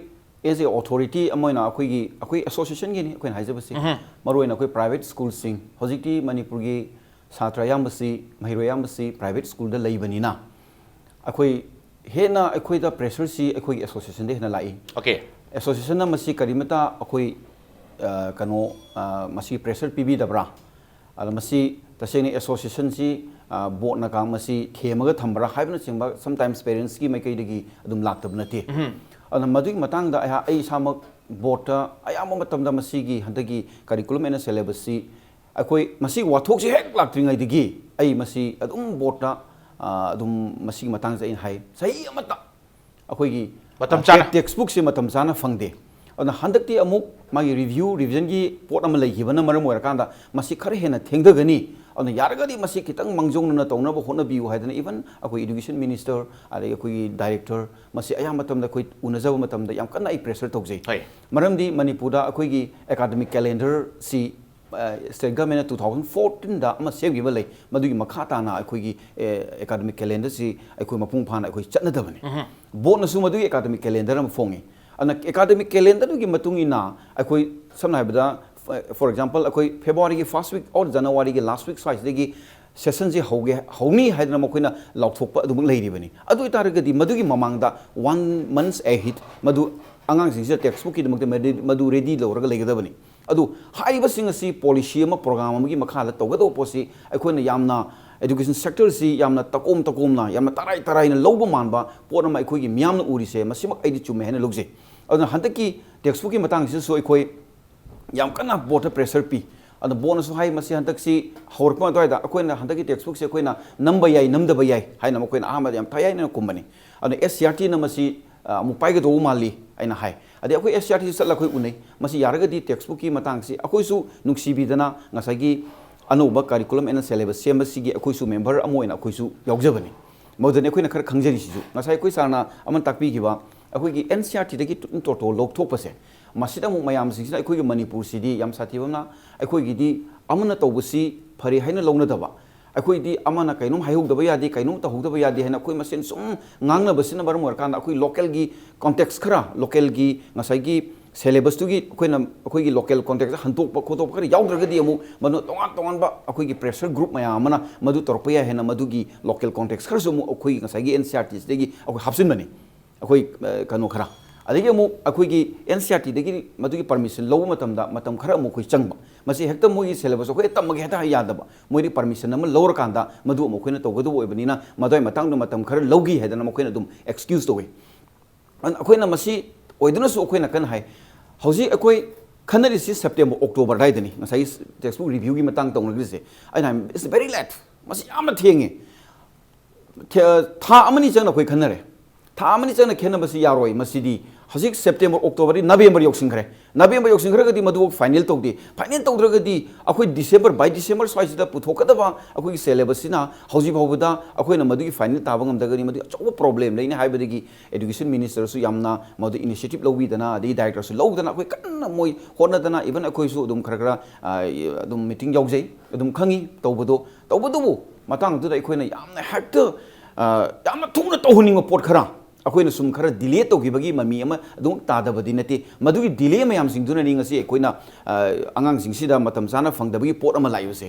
as a authority amoina akoi association gi ni koi haijabasi maroina koi private school sing hojik ti manipur gi satra yam basi mahiro yam basi private school da leibani na akoi hena akoi da pressure si akoi association de hena lai okay association na masi karimata akoi kano masi pressure pb dabra ala masi taseng association si board na kang masi themaga thambra haibna chingba sometimes parents ki mai kai digi adum laktab nati ana madui matang da ai samak board ta ayama matam da masi gi handagi curriculum and syllabus si akoi masi wathok si hek laktringai digi ai masi adum board ta adum masi matang za in hai sai amata akoi gi matam chana textbook si matam chana phangde ana handakti amuk magi review revision gi pot am lai hibana maram oira kanda masi khare hena thengdagani ana yaragadi masi kitang mangjong na tawna ba hona biu haidana even akoi education minister ari akoi director masi ayam matam da koi unajaba matam da yam kana ai pressure tawjai maram di manipur da akoi gi academic calendar si state government 2014 da ama semgiba lei madugi makha ta na akoi gi academic calendar si akoi mapung phana akoi chatna dabani bo na su madugi academic calendar am fongi ana academic calendar gi matungi na akoi samna habda for example akoi February gi first week or January gi last week size gi session ji hoge honi haidna makoina lauthokpa adu leiri bani adu itaragadi madugi mamangda 1 months ahead madu angang sing se textbook ki madu ready lawraga legadabani adu haiba sing asi policy ama program am gi makhala togado posi akoina yamna education sector si yamna takom na yamna tarai na lawba manba ponama akoi gi myamna uri se masimak aidi chume hena logje aduna handaki textbook ki matang si so akoi yam kana board pressure pi adu bonus hai masi handak si horpa toida akoina handaki textbook se akoina namba yai namda bayai haina makoina ahmad yam thayai na kumbani adu SCRT na masi mupai ga do mali aina hai adi akoi SCRT satla koi unai masi yaraga di textbook ki matang si akoi su nuksi bidana ngasagi anuba curriculum and syllabus sembas sigi akoi su member amoina akoi su yaujabani modane akoina khar khangjari si su ngasai koi sarna aman takpi gi ba akoi gi NCRT dagi to lok thok pase masida mu mayam singina akoi gi manipur sidi yam satibamna akoi gi di amana tawbusi phari haina longna daba akoi di amana kainum haihuk daba yadi kainum ta huk daba yadi haina akoi masen sum ngangna basina bar mor kan akoi local gi context khara local gi ngasai gi syllabus tu gi akoi gi local context hantok pa khotop khari yaudra di amu manu tongan ba akoi gi pressure group mayam mana madu torpaya haina madu gi local context khara mu akoi ngasai gi NCRT dagi akoi hapsin mani akoi kanu khara adigi mu akoi gi NCRT dagi madu gi permission low matam khara mu koi changba masi hekta mu gi syllabus akoi tamma gi heta yadaba moi di permission am lower kanda madu mu koina togadu oibanina madoi matang no matam khara logi hedana mu koina dum excuse to we an akoi na masi oiduna su akoi na kan hai hauji akoi khanari si September October dai dani ngasai textbook review gi matang tong ngi se aina it's very late masi amna thengi tha amani chang akoi khanare tha amani chang na khenna masi yaroi masidi hauji September October November yoksingkhre gadi madu final togdi akoi December by December swai da puthokadaba akoi syllabus sina hauji bawda akoi na madu final tabangam dagani madu acho problem leine haibadagi education minister su yamna madu initiative lowi dana di director su lowdana akoi kanna moi honna dana even akoi su dum khara dum meeting yaujai dum khangi tawbudu matang du da akoi na yamna hekta yamna thungna tawhuning pot khara अखोइना सुम खरा delay तौगिबगी mummy अमा अदुम तादबदि नते मदुगी delay मयाम सिंगदुना नि ngasi अखोइना अंगांग सिंगसिदा मतम साना फंगदबगी pot अमा लाइबसे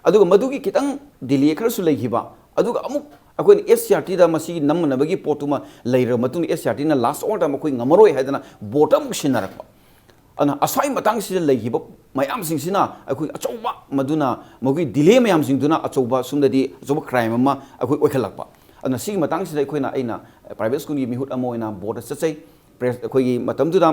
अदुगा मदुगी कितंग delay खरा सु लैखिबा अदुगा अमुक अखोइना SCRT दा मसी नमनबगी पोटुमा लैर मतुन SCRT ना लास्ट ऑर्डर मखोइ ngamaroy हाइदना बोटम सिनरकबा अना असवाई मतंग सिदा लैखिबा मयाम सिंगसिना अखोइ अचौबा मदुना मगुइ डिले मयाम सिंगदुना अचौबा सुमदि अचौबा क्राइम अमा अखोइ ओखलकबा अना सिग मतंग सिदा अखोइना आइना प्राइवेट स्कूल की मिहुत अमोइना बोर्ड सचै प्रेस अखोइ मतम दुदा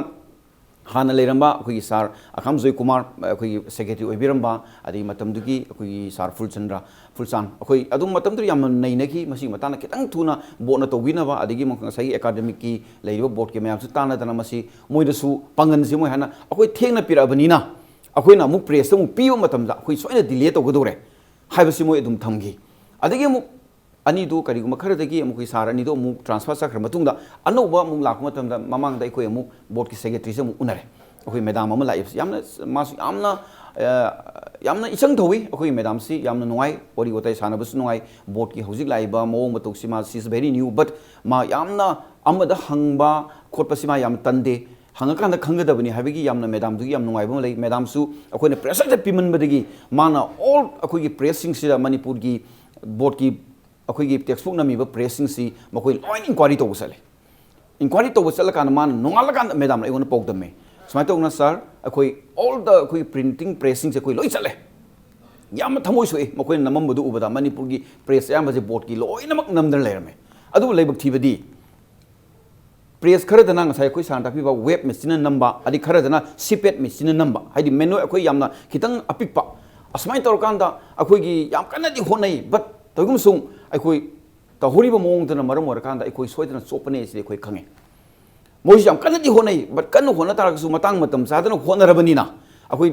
ꯍꯥꯟꯅ ꯂꯩꯔꯝꯕ ꯑꯩꯈꯣꯏꯒꯤ ꯁꯥꯔ ꯑꯈꯥꯝꯖꯣꯏ ꯀꯨꯃꯥꯔ ꯑꯩꯈꯣꯏꯒꯤ ꯁꯦꯀ꯭ꯔꯦꯇꯔꯤ ꯑꯣꯏꯕꯤꯔꯝꯕ ꯑꯗꯒꯤ ꯃꯇꯝꯗꯨꯒꯤ ꯑꯩꯈꯣꯏꯒꯤ ꯁꯥꯔ ꯐꯨꯜꯆꯥꯟ ꯑꯩꯈꯣꯏ ꯑꯗꯨꯝ ꯃꯇꯝꯗꯨ ꯌꯥꯝꯅ ꯅꯩꯅꯈꯤ ꯃꯁꯤꯒꯤ ꯃꯇꯥꯡꯗ ꯈꯤꯇꯪ ꯊꯨꯅ ꯕꯣꯠꯅ ꯇꯧꯕꯤꯅꯕ ꯑꯗꯒꯤ ꯉꯁꯥꯏꯒꯤ ꯑꯦꯀꯥꯗꯃꯤꯛꯀꯤ ꯂꯩꯔꯤꯕ ꯕꯣꯔꯗꯀꯤ ꯃꯌꯥꯝꯁꯨ ꯇꯥꯟꯅꯗꯅ ꯃꯁꯤ ꯃꯣꯏꯗꯁꯨ ꯄꯥꯡꯒꯟꯁꯤ ꯃꯣꯏ ꯍꯥꯏꯅ ꯑꯩꯈꯣꯏ ꯊꯦꯡꯅ ꯄꯤꯔꯛꯑꯕꯅꯤꯅ ꯑꯩꯈꯣꯏꯅ ꯑꯃꯨꯛ ꯄ꯭ꯔꯦꯁꯇ ꯑꯃꯨꯛ ꯄꯤꯕ ꯃꯇꯝꯗ ꯑꯩꯈꯣꯏ ꯁꯣꯏꯅ ꯗꯤꯂꯦ ꯇꯧꯒꯗꯧꯔꯦ ꯍꯥꯏꯕꯁꯤ ꯃꯣꯏ ꯑꯗꯨꯝ ꯊꯝꯈꯤ ꯑꯗꯒꯤ ꯑꯃꯨꯛ ꯑꯅꯤꯗꯨ ꯀꯔꯤꯒꯨꯝꯕ ꯈꯔꯗꯒꯤ ꯑꯃꯨꯛ ꯁꯥꯔ ꯑꯅꯤꯗꯨ ꯑꯃꯨꯛ ट्रांसफर ꯆꯠꯈ꯭ꯔ ꯃꯇꯨꯡꯗ ꯑꯅꯧꯕ ꯑꯃꯨꯛ ꯂꯥꯛꯄ ꯃꯇꯝꯗ ꯃꯃꯥꯡꯗ ꯑꯩꯈꯣꯏ ꯑꯃꯨꯛ ꯕꯣꯔꯗꯀꯤ ꯁꯦꯀ꯭ꯔꯦꯇꯔꯤꯁꯦ ꯑꯃꯨꯛ ꯎꯅꯔꯦ ꯑꯩꯈꯣꯏ ꯃꯦꯗꯥꯝ ꯑꯃ ꯂꯥꯛꯏꯕꯁꯤ ꯃꯥꯁꯨ ꯌꯥꯝꯅ ꯏꯆꯪ ꯊꯧꯏ ꯑꯩꯈꯣꯏ ꯃꯦꯗꯥꯝꯁꯤ ꯌꯥꯝꯅ ꯅꯨꯡꯉꯥꯏ ꯋꯥꯔꯤ ꯋꯥꯇꯥꯏ ꯁꯥꯟꯅꯕꯁꯨ ꯅꯨꯡꯉꯥꯏ ꯕꯣꯔꯗꯀꯤ ꯍꯧꯖꯤꯛ ꯂꯥꯛꯏꯕ ꯃꯑꯣꯡ ꯃꯇꯧꯁꯤ ꯃꯥ ꯁꯤ ꯏꯁ ꯚꯦꯔꯤ ꯅ꯭ꯌꯨ ꯕꯠ ꯃꯥ ꯌꯥꯝꯅ ꯑꯃꯗ ꯍꯪꯕ ꯈꯣꯠꯄꯁꯤ ꯃꯥ ꯌꯥꯝ ꯇꯟꯗꯦ ꯍꯪꯉꯀꯥꯟꯗ ꯈꯪꯒꯗꯕꯅꯤ ꯍꯥꯏꯕꯒꯤ ꯌꯥꯝꯅ ꯃꯦꯗꯥꯝꯗꯨꯒꯤ ꯌꯥꯝ ꯅꯨꯡꯉꯥꯏꯕ ꯑꯃ ꯂꯩ ꯃꯦꯗꯥꯝꯁꯨ ꯑꯩꯈꯣꯏꯅ ꯄ꯭ꯔꯦꯁꯔꯗ ꯄꯤꯃꯟꯕꯗꯒꯤ ꯃꯥꯅ ꯑꯣꯜ ꯑꯩꯈꯣꯏꯒꯤ ꯄ꯭ꯔꯦꯁꯁꯤꯡꯁꯤꯗ ꯃꯅꯤꯄꯨꯔꯒꯤ ꯕꯣꯔꯗꯀꯤ ꯑꯩꯈꯣꯏꯒꯤ ꯇꯦꯛꯁꯕꯨꯛ ꯅꯝꯃꯤꯕ ꯄ꯭ꯔꯦꯁꯁꯤꯡꯁꯤ ꯃꯈꯣꯏ ꯂꯣꯏꯅ ꯏꯟꯀ꯭ꯋꯥꯏꯔꯤ ꯇꯧꯕ ꯆꯠꯂꯦ ꯏꯟꯀ꯭ꯋꯥꯏꯔꯤ ꯇꯧꯕ ꯆꯠꯂꯀꯥꯟꯗ ꯃꯥꯅ ꯅꯣꯡꯉꯥꯜꯂꯀꯥꯟꯗ ꯃꯦꯗꯥꯝꯅ ꯑꯩꯉꯣꯟꯗ ꯄꯥꯎꯗꯝꯃꯦ ꯁꯨꯃꯥꯏꯅ ꯇꯧꯅ ꯁꯥꯔ ꯑꯩꯈꯣꯏ ꯑꯣꯜ ꯗ ꯑꯩꯈꯣꯏ ꯄ꯭ꯔꯤꯟꯇꯤꯡ ꯄ꯭ꯔꯦꯁꯁꯤꯡꯁꯦ ꯑꯩꯈꯣꯏ ꯂꯣꯏ ꯆꯠꯂꯦ ꯌꯥꯝꯅ ꯊꯃꯣꯏ ꯁꯣꯛꯏ ꯃꯈꯣꯏꯅ ꯅꯝꯃꯝꯕꯗꯨ ꯎꯕꯗ ꯃꯅꯤꯄꯨꯔꯒꯤ ꯄ꯭ꯔꯦꯁ ꯑꯌꯥꯝꯕꯁꯦ ꯕꯣꯔꯗꯀꯤ ꯂꯣꯏꯅꯃꯛ ꯅꯝꯗꯅ ꯂꯩꯔꯝꯃꯦ ꯑꯗꯨꯕꯨ ꯂꯥꯏꯕꯛ ꯊꯤꯕꯗꯤ ꯄ꯭ꯔꯦꯁ ꯈꯔꯗꯅ ꯉꯁꯥꯏ ꯑꯩꯈꯣꯏ ꯁꯥꯔꯅ ꯇꯥꯛꯄꯤꯕ ꯋꯦꯕ ꯃꯦꯆꯤꯟꯅ ꯅꯝꯕ ꯑꯗꯩ ꯈꯔꯗꯅ ꯁꯤꯄꯦꯠ ꯃꯦꯆꯤꯟꯅ ꯅꯝꯕ ꯍꯥꯏꯗꯤ ꯃꯦꯅꯨꯋꯦꯜ ꯑꯩꯈꯣꯏ ꯌꯥꯝꯅ ꯈꯤꯇꯪ ꯑꯄꯤꯛꯄ ꯑꯁꯨꯃꯥꯏꯅ ꯇꯧꯔꯀꯥꯟꯗ ꯑꯩꯈꯣꯏꯒꯤ ꯌꯥꯝ ꯀꯟꯅꯗꯤ ꯍꯣꯠꯅꯩ ꯕꯠ ꯇꯧꯏꯒꯨꯝꯕꯁꯨꯡ ꯑꯩꯈꯣꯏ ꯇꯧꯍꯧꯔꯤꯕ ꯃꯑꯣꯡꯗꯨꯅ ꯃꯔꯝ ꯑꯣꯏꯔꯀꯥꯟꯗ ꯑꯩꯈꯣꯏ ꯁꯣꯏꯗꯅ ꯆꯣꯞꯄꯅꯦ ꯁꯤꯗꯤ ꯑꯩꯈꯣꯏ ꯈꯪꯉꯦ ꯃꯣꯏꯁꯨ ꯌꯥꯝ ꯀꯟꯅꯗꯤ ꯍꯣꯠꯅꯩ ꯕꯠ ꯀꯟꯅ ꯍꯣꯠꯅ ꯇꯥꯔꯒꯁꯨ ꯃꯇꯥꯡ ꯃꯇꯝ ꯆꯥꯗꯅ ꯍꯣꯠꯅꯔꯕꯅꯤꯅ ꯑꯩꯈꯣꯏ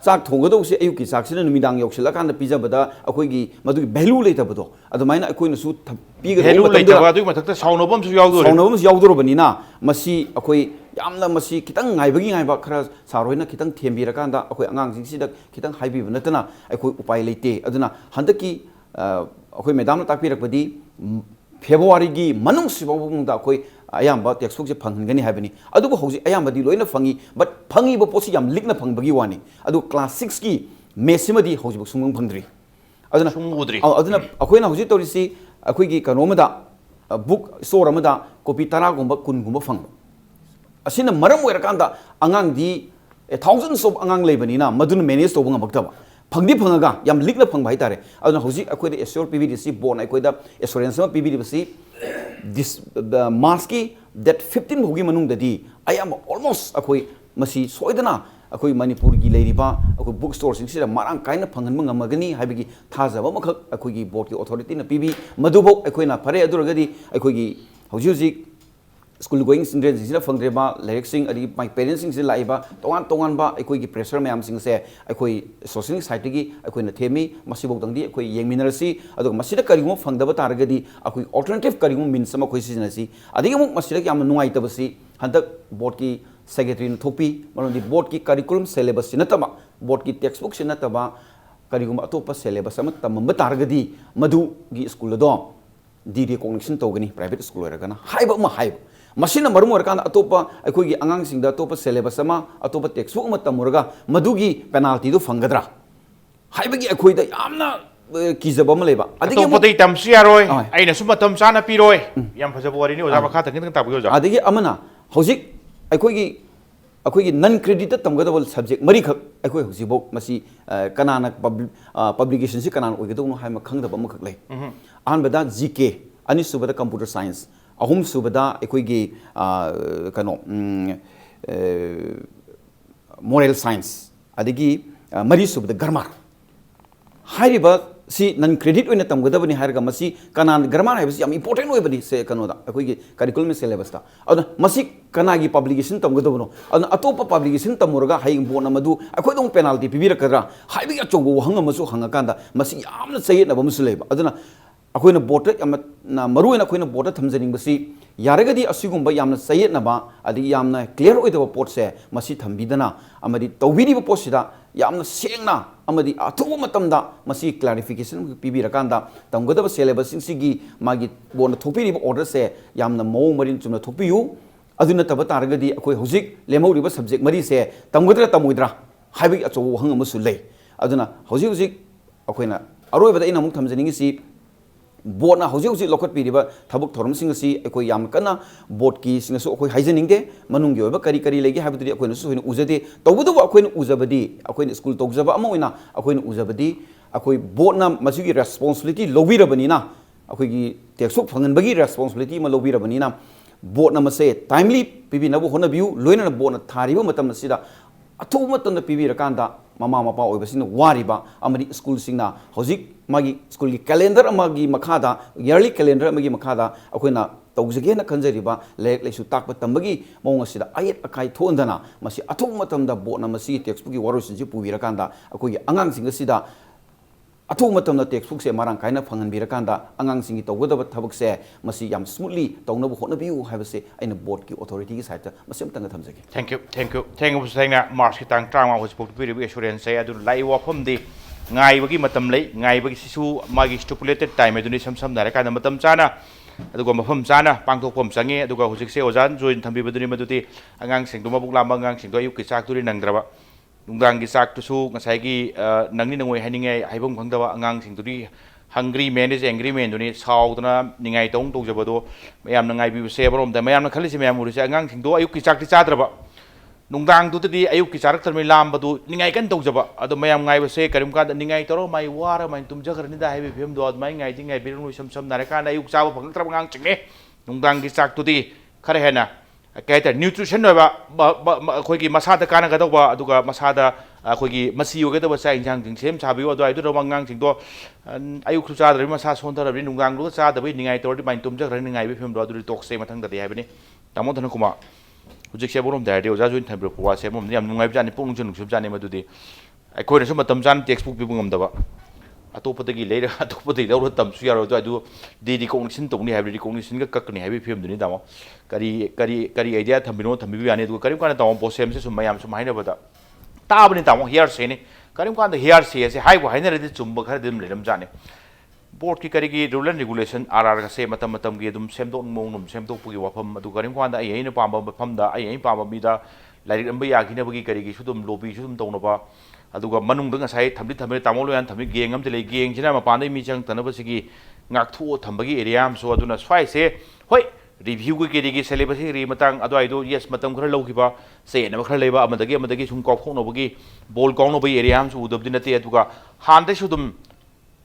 ꯆꯥꯛ ꯊꯣꯡꯒꯗꯧꯕꯁꯦ ꯑꯌꯨꯛꯀꯤ ꯆꯥꯛꯁꯤꯅ ꯅꯨꯃꯤꯗꯥꯡ ꯌꯧꯁꯤꯜꯂꯀꯥꯟꯗ ꯄꯤꯖꯕꯗ ꯑꯩꯈꯣꯏꯒꯤ ꯃꯗꯨꯒꯤ ꯚꯦꯂꯨ ꯂꯩꯇꯕꯗꯣ ꯑꯗꯨꯃꯥꯏꯅ ꯑꯩꯈꯣꯏꯅꯁꯨ ꯄꯤꯒꯗꯧꯕ ꯃꯇꯝꯗ ꯑꯗꯨꯒꯤ ꯃꯊꯛꯇ ꯁꯥꯎꯅꯕꯝꯁꯨ ꯌꯥꯎꯗꯣꯔꯦ ꯁꯥꯎꯅꯕꯝꯁꯨ ꯌꯥꯎꯗꯣꯔꯕꯅꯤꯅ ꯃꯁꯤ ꯑꯩꯈꯣꯏ ꯌꯥꯝꯅ ꯃꯁꯤ ꯈꯤꯇꯪ ꯉꯥꯏꯕꯒꯤ ꯉꯥꯏꯕ ꯈꯔ ꯁꯥꯔ ꯍꯣꯏꯅ ꯈꯤꯇꯪ ꯊꯦꯝꯕꯤꯔꯀꯥꯟꯗ ꯑꯩꯈꯣꯏ ꯑꯉꯥꯡꯁꯤꯡꯁꯤꯗ ꯈꯤꯇꯪ ꯍꯥꯏꯕꯤꯕ ꯅꯠꯇꯅ ꯑꯩꯈꯣই ꯎꯄꯥꯏ ꯂꯩꯇꯦ ꯑꯗꯨꯅ ꯍꯟꯗꯛꯀꯤ ꯑꯩꯈꯣꯏ ꯃꯦꯗꯥꯝꯅ ꯇꯥꯛꯄꯤꯔꯛꯄꯗꯤ ꯐꯦꯕꯋꯥꯔꯤꯒꯤ ꯃꯅꯨꯡꯁꯤꯐꯥꯎꯕꯗ ꯑꯩꯈꯣꯏ ꯑꯌꯥꯝꯕ ꯇꯦꯛꯁꯕꯨꯛꯁꯦ ꯐꯪꯍꯟꯒꯅꯤ ꯍꯥꯏꯕꯅꯤ ꯑꯗꯨꯕꯨ ꯍꯧꯖꯤꯛ ꯑꯌꯥꯝꯕꯗꯤ ꯂꯣꯏꯅ ꯐꯪꯉꯤ ꯕꯠ ꯐꯪꯉꯤꯕ ꯄꯣꯠꯁꯤ ꯌꯥꯝ ꯂꯤꯛꯅ ꯐꯪꯕꯒꯤ ꯋꯥꯅꯤ ꯑꯗꯨ ꯀ꯭ꯂꯥꯁ 6ꯀꯤ ꯃꯦꯠꯁꯤꯃꯗꯤ ꯍꯧꯖꯤꯛꯐꯥꯎ ꯁꯨꯡꯐꯪ ꯐꯪꯗ꯭ꯔꯤ ꯑꯗꯨꯅ ꯑꯩꯈꯣꯏꯅ ꯍꯧꯖꯤꯛ ꯇꯧꯔꯤꯁꯤ ꯑꯩꯈꯣꯏꯒꯤ ꯀꯩꯅꯣꯃꯗ ꯕꯨꯛ ꯁ꯭ꯇꯣꯔ ꯑꯃꯗ ꯀꯣꯄꯤ 10ꯒꯨꯝꯕ 10ꯒꯨꯝꯕ ꯐꯪꯕ ꯑꯁꯤꯅ ꯃꯔꯝ ꯑꯣꯏꯔꯀꯥꯟꯗ ꯑꯉꯥꯡꯗꯤ thousands of ꯑꯉꯥꯡ ꯂꯩꯕꯅꯤꯅ ꯃꯗꯨꯅ ꯃꯦꯅꯦꯖ ꯇꯧꯕ ꯉꯝꯃꯛꯇꯕ ꯐꯪꯗꯤ ꯐꯪꯉꯒ ꯌꯥꯝ ꯂꯤꯛꯅ ꯐꯪꯕ ꯍꯥꯏꯇꯥꯔꯦ ꯑꯗꯨꯅ ꯍꯧꯖꯤꯛ ꯑꯩꯈꯣꯏꯗ ꯑꯦꯁꯣꯔ ꯄꯤꯕꯤꯔꯤꯁꯤ ꯕꯣꯔꯗꯅ ꯑꯩꯈꯣꯏꯗ ꯑꯦꯁꯣꯔꯦꯟꯁ ꯑꯃ ꯄꯤꯕꯤꯔꯤꯕꯁꯤ ꯃꯥꯔꯆꯀꯤ ꯗꯦꯠ 15 ꯐꯥꯎꯒꯤ ꯃꯅꯨꯡꯗꯗꯤ ꯑꯌꯥꯝꯕ ꯑꯣꯜꯃꯣꯁ ꯑꯩꯈꯣꯏ ꯃꯁꯤ ꯁꯣꯏꯗꯅ ꯑꯩꯈꯣꯏ ꯃꯅꯤꯄꯨꯔꯒꯤ ꯂꯩꯔꯤꯕ ꯑꯩꯈꯣꯏ ꯕꯨꯛ ꯁ꯭ꯇꯣꯔꯁꯤꯡꯁꯤꯗ ꯃꯔꯥꯡ ꯀꯥꯏꯅ ꯐꯪꯍꯟꯕ ꯉꯝꯃꯒꯅꯤ ꯍꯥꯏꯕꯒꯤ ꯊꯥꯖꯕ ꯑꯃꯈꯛ ꯑꯩꯈꯣꯏꯒꯤ ꯕꯣꯔꯗꯀꯤ ꯑꯣꯊꯣꯔꯤꯇꯤꯅ ꯄꯤꯕꯤ ꯃꯗꯨꯐꯥꯎ ꯑꯩꯈꯣꯏꯅ ꯐꯔꯦ ꯑꯗꯨ ꯑꯣꯏꯔꯒꯗꯤ ꯑꯩꯈꯣꯏꯒꯤ ꯍꯧꯖꯤꯛ स्कूल गोइंग चिल्ड्रेन फंग्रेबा लाइरिक्सिंग अदि माय पेरेंट्स लाइबा तोगान तोगानबा अखोई प्रेशर मैम सिंगसे अखोई सोशल साइड की अखोई थेमी मसिबोदंदी अखोई येंगमिनरसी अदो मसिदा करिगुम फंगदबा तारगदी अखोई अल्टरनेटिव करिगुम मीन्स अमा अखोई सिजनसी अदिगि मुक मसिदा याम नुंगाइतबसी हंदक बोर्ड की सेक्रेटरी थोपी मरोंदी बोर्ड की करिकुलम सिलेबस नतबा बोर्ड की टेक्स्ट बुक नतबा करिगुम अतोप सिलेबस अमा तमबा तारगदी मधुगी स्कूल दो डी रिकॉग्निशन तौगनी प्राइवेट स्कूल ओरगना हाइबा अमा हाइब मसीना मरम ओरकान अतोपा अखोगी आंगांसिंगदा अतोपा सिलेबस अमा अतोपा टेक्स्ट बुक अमा तमुरगा मधुगी पेनाल्टी दो फंगदरा हाइबगी अखोइदा यामना कीजब अमा लेबा अदिगी अतोपदई तमसि यारोय आइना सु मतम चाना पिरोय याम फजब वारिनी ओजा मखा तंगिन ताबगो ओजा अदिगी अमना हौजिक अखोगी नन क्रेडिट तमगदब सब्जेक्ट मरीखक अखोई हौजिबो मसी कनाना पब्लिकेशन से कनाना ओइगदौनो हाइमा खंगदब अमा खक लै अहनबदा जीके अनिसुबदा कंप्यूटर साइंस अहम सुबदा अखोगी कनो मोरल साइंस अदगी मरी सुबदा ग्रामर हाइरिबा सी नन क्रेडिट ओइना तमगदबनी हाइरगा मसी कनान ग्रामर हाइबसी याम इंपोर्टेंट ओइबनी से कनोदा अखोगी करिकुलम सिलेबस ता अदना मसी कनागी पब्लिकेशन तमगदबनो अदना अतोपा पब्लिकेशन तमुरगा हाइंग बोन मदु अखोइदों पेनाल्टी पिबिरकदरा हाइबगी अचोगो वहंग मसु हंगकांदा मसी यामना चयेनबा मसु लेबा अदना अखोइना बोर्ड मरुइना अखोइना बोर्ड थमजनिंगबसी यारगदी असिगुंबा यामना चयेनबा अदि यामना क्लियर ओइदबा पोर्टसे मसी थंबिदना अमदि तौबिरिबा पोर्टसिदा यामना सेंगना अमदि अथुबा मतमदा मसी क्लैरिफिकेशन पिबिरकांदा तमगदबा सिलेबस सिंसिगी मागी बोर्ड थोपिरिबा ऑर्डर से यामना मौ मरिन चुमना थोपियु अदुना तब तारगदी अखोइ हुजिक लेमौरिबा सब्जेक्ट मरी से तमगदरा तमोइद्रा हाइबगी अचो वहंग अमसु लै अदुना हुजिक अखोइना अरोइबदा इना मुक थमजनिंगिसी बोर्डना हौजिक लौखटपीरिबा थबक थौरमसिंग असि अखोइ याम कन्ना बोर्ड की सिंगसु अखोइ हाइजनिंगदे मनुंगी ओइबा करी करी लेगे हाइबदुदि अखोइनसु होइना उजदे तौबदुबा अखोइना उजबदि अखोइना स्कूल तौजबा अमा ओइना अखोइना उजबदि अखोइ बोर्डना मसिगी रेस्पोंसिबिलिटी लौबिरबनिना अखोइगी टेक्सबुक फंगनबगी रेस्पोंसिबिलिटी मा लौबिरबनिना boat namase timely pibi nabu hona biu loina na boat na thariba matam asida athu matam na pibi rakanda mama mapa oibasina wariba amadi school singna hojik magi school gi calendar amagi makhada yearly calendar amagi makhada akoina tawjage na khanjariba lek lesu takpa tambagi mong asida ayet akai thondana masi athu matam da boat namasi textbook gi warosin ji pubi rakanda akoi angang sing asida athu matam na textbook se marang kaina phangan birakanda angang singi tawgada thabak se masi yam smoothly tawna bu hona biu habase aina board ki authority gi side masi amtanga thamjage thank you sengna march ki tang trang ma hosipok bi assurance se adu lai wa phom di ngai bagi matam lei ngai bagi sisu magi stipulated time adu ni sam dare kana matam chana adu go mafam chana pangthok phom changi adu ga hojik se ojan join thambi baduni madudi angang sing duma buklam angang sing do ayuk ki chak turi nangdraba nungdang gi chak tu su ngasai gi nangni nangoi haningai haibom khangdawa angang sing turi hungry man is angry man duni saudna ningai tong tong jabado mayam nangai bi se barom da mayam na khali se mayam uri se angang sing do ayuk ki chak ti chadraba nungdang tu di ayuk ki charak tarmi lam badu ningai kan tong jaba ado mayam ngai se karim ka ningai toro mai wara mai tum jagar ni da haibi phim do mai ngai ti ngai bi ru sam nare ka ayuk chawa phang trab ngang chingne nungdang gi chak tu di khare hena kaita nutrition ba khoi gi masada kana ga ba aduga masada khoi gi masi yoga da ba sai injang jing sem chabi wa dai do mangang jing do ayuk khu cha da masa son da bi nungang lu cha da bi ningai tor di main tum jak ran ningai bi phim do adu tok se mathang da di habini tamo Dhana Kumar hujik se borom da de oja join thambre kwa se mom yam nungai jani pung chung sum jani madudi ai khoi na sum matam jan textbook bi bungam da ba atopatagi leira atopatagi lawra tam su yaro do adu di cognition tongni habri cognition ga kakni habi phim duni damo kari idea thambino thambi ani du karim kana tamo BOSEM se sum mayam sum haina bada tabani tamo here se ni karim kana here se hai bo haina redi chumba khar dim leram jani board ki kari gi rule and regulation rr ga se matam gi dum semdok mong semdok pugi wafam adu karim kana ai aina pamba pham da ai pamba mi da lairik amba yakina bagi kari gi sudum lobby sudum tongno ba aduga manung dang sai thamli tamolo yan thamli geng am tele geng china ma pandai mi chang tanaba sigi ngak thu thambagi area am so aduna swai se hoi review ge ge syllabus ri matang adu ai do yes matam khara lau kiba se na khara leba amadagi sum kop khong no bagi bol kong no bagi area am su udab din ate aduga han de sudum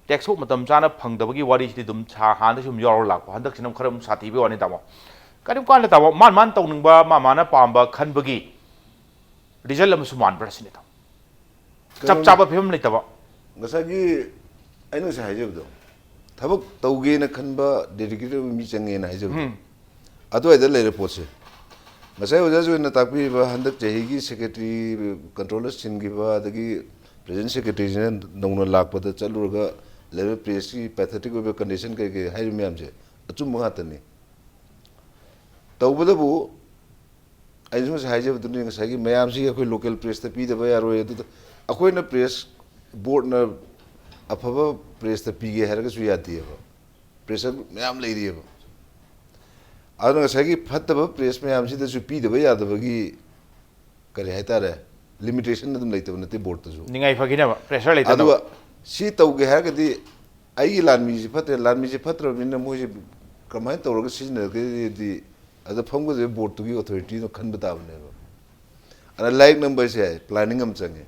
textbook matam chana phangdabagi wari si dum cha han de sum yor lak handak sinam kharam sati bi wani tamo karim kan la tamo man tong ba mana pamba khan bagi result am su man brasini tamo chap chapa phim le taba ngasagi aina sa hajabdo thabak tawge na khanba dedicated mi change na hajabdo adu ai da le report se ngasai oja jo na takpi ba handak jahi gi secretary controller sin gi ba dagi president secretary ne nongna lakpa da chalu ga level press ki pathetic of condition ke hai mi am je achum ma tani tawbada bu ai jo sa hajabdo ni ngasai gi mayam si ko local press ta pi da ba yaro adu अखोइना press board ना अफबा press ता पीगे हरगा सु यादी है pressure ma'am ले रही है आदन सगी फतब प्रेस मैम से सु पी दबा यादबगी करे है तारे लिमिटेशन नदम लेते नते बोर्ड तसु निंगाई फगिना प्रेशर लेते अदु सी तौगे हरगदी आई लानमी से फत्र मिन मोजे कमाय तौरग सिजन के दी अद फंगो जे बोर्ड तुगी अथॉरिटी नो खन बताबने अना लाइक नंबर से प्लानिंग हम चंगे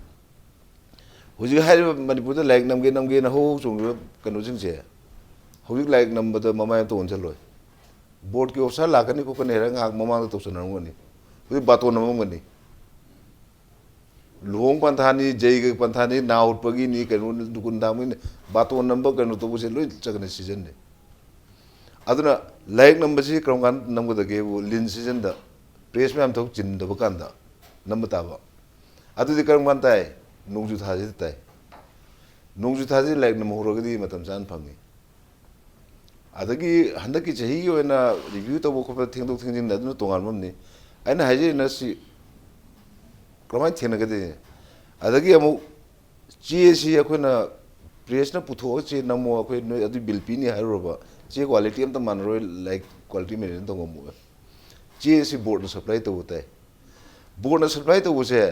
हुजी हाय मणिपुर दा लाइक नमगे ना हो जोंग कनो जिंग से हुजी लाइक नंबर दा ममा तो ओनचलोय बोर्ड के ऑफिसर लाकनी को कने रंग आग ममा तो सनरंगनी हुजी बातो नमंगनी लोंग पंथानी जय पंथानी ना उठपगी नी कनो दुकुन दामिन बातो नंबर कनो तो बुसे लोय चगने सीजन ने अदना लाइक नंबर से क्रमगान नंबर दगे वो लिन सीजन दा प्रेस में हम तो चिन दब कांदा नंबर ताबा अदु दि क्रमगान ताय नोंजु थाजे ताय नोंजु थाजे लाइक नंबर होरगदी मतम जान फंगी अदगी हंदकी चही योना रिव्यू तो वो को थिंग थिंग दनु तोंगाल ममनी आइना हाजे नसी क्रमाय थेनगदे अदगी अमु चेसी अखोना प्रेस ना पुथो चे नमो अखोय नो अदु बिल पीनी हारोबा चे क्वालिटी हम त मानरो लाइक क्वालिटी मेन तो गमु चेसी बोर्ड सप्लाई तो होता है बोर्ड सप्लाई तो उसे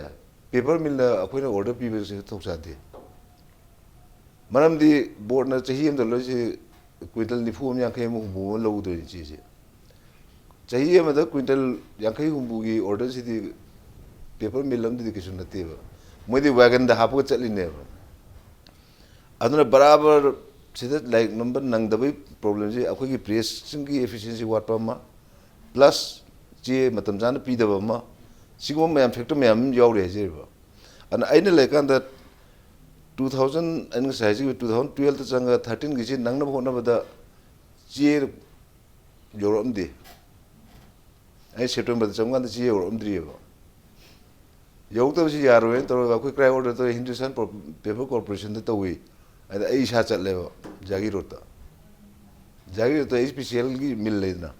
पेपर मिल अखोना ऑर्डर पीबे से थोकसादे मरमदी बोर्ड ना चही हम दलो से क्विंटल निफु हम यांखे मु बो लो दो चीजे चही हम द क्विंटल यांखे हुंबु की ऑर्डर सिदी पेपर मिल हम दी किछु नते मोदी वैगन द हापो चलिने अदुना बराबर सिदा लाइक नंबर नंगदबई प्रॉब्लम से अखोगी प्रेस की एफिशिएंसी वाटपा मा plus che matam jana pi da ba ma sigum mayam factor mayam yaw re je ba an aina le kan da 2000 an sai ji 2012 ta changa 13 gi nang na ho na ba da che yorom de ai September da changa da che yorom dri ba yaw ta ji yaro en to ga ko cry order to Hindustan Paper Corporation da to wi ai sha chat le ba jagi rota jagi to special gi mil le na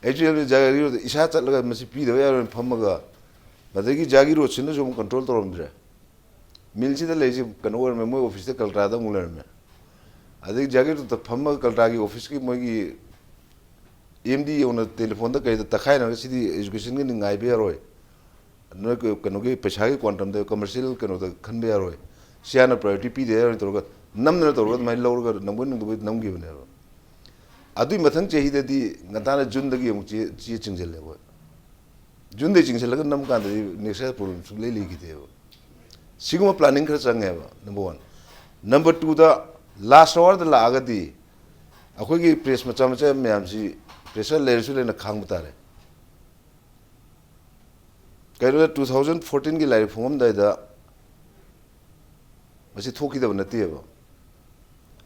actually jagi ro isha chat la ma si pi da yaro pham ga ba da gi jagi ro sin jo control to rom dre mil si da le ji kan or me mo office da kal ra da mular me adik jagi to pham ga kal ra gi office ki mo gi MD on telephone da kai da takhai na si di education gi ngai be roi no ko kan gi pesha gi quantum da commercial kan da khan be roi siana priority pi de to ga nam na to ga mai lo ga nam bon nam gi bne ro adui mathang chehi da di ngata jun da gi mu chi chingjel le bo jun de chingjel ga nam ka da next problem su le li gi de sigma planning khar chang hai ba number 1 number 2 da last hour da la ga di akhoi gi press ma cham cha myam si pressure le su le na khang ta re kai ro 2014 gi lai phom da masi thoki da na ti ba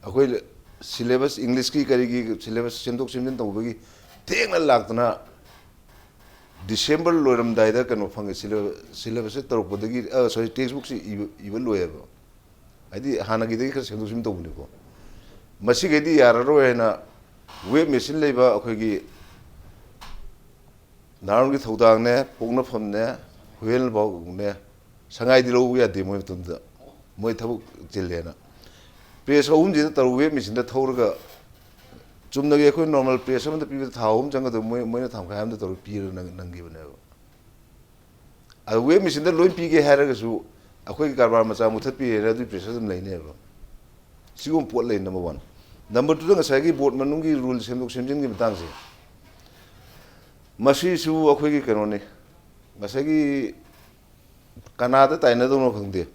akhoi syllabus English ki kari ki syllabus semdok semjin to bagi thengna laktana December loram daida kan phang syllabus tor podagi sorry textbook si even loya ba adi hana gi de ka semdok sim to buni ko masi ge di yar ro na web machine leiba akhoi gi Naharol gi Thoudang ne pokna pham ne huel ba ne sangai di lo ya de moi tum da moi thabuk chille na press ji tar web machine da thor ga chumna ge khoi normal press am da pi thawum jang da moi na tham kha am da tor pi nang gi bane a web machine da loi pi ge har ga su akhoi karbar macha mu that pi ra du press dum lai ne ba sigum pot lai number 1 number 2 da sai gi board manung gi rule semdok semjin gi batang se masi su akhoi gi kano ne masai gi kanada taina do no khangde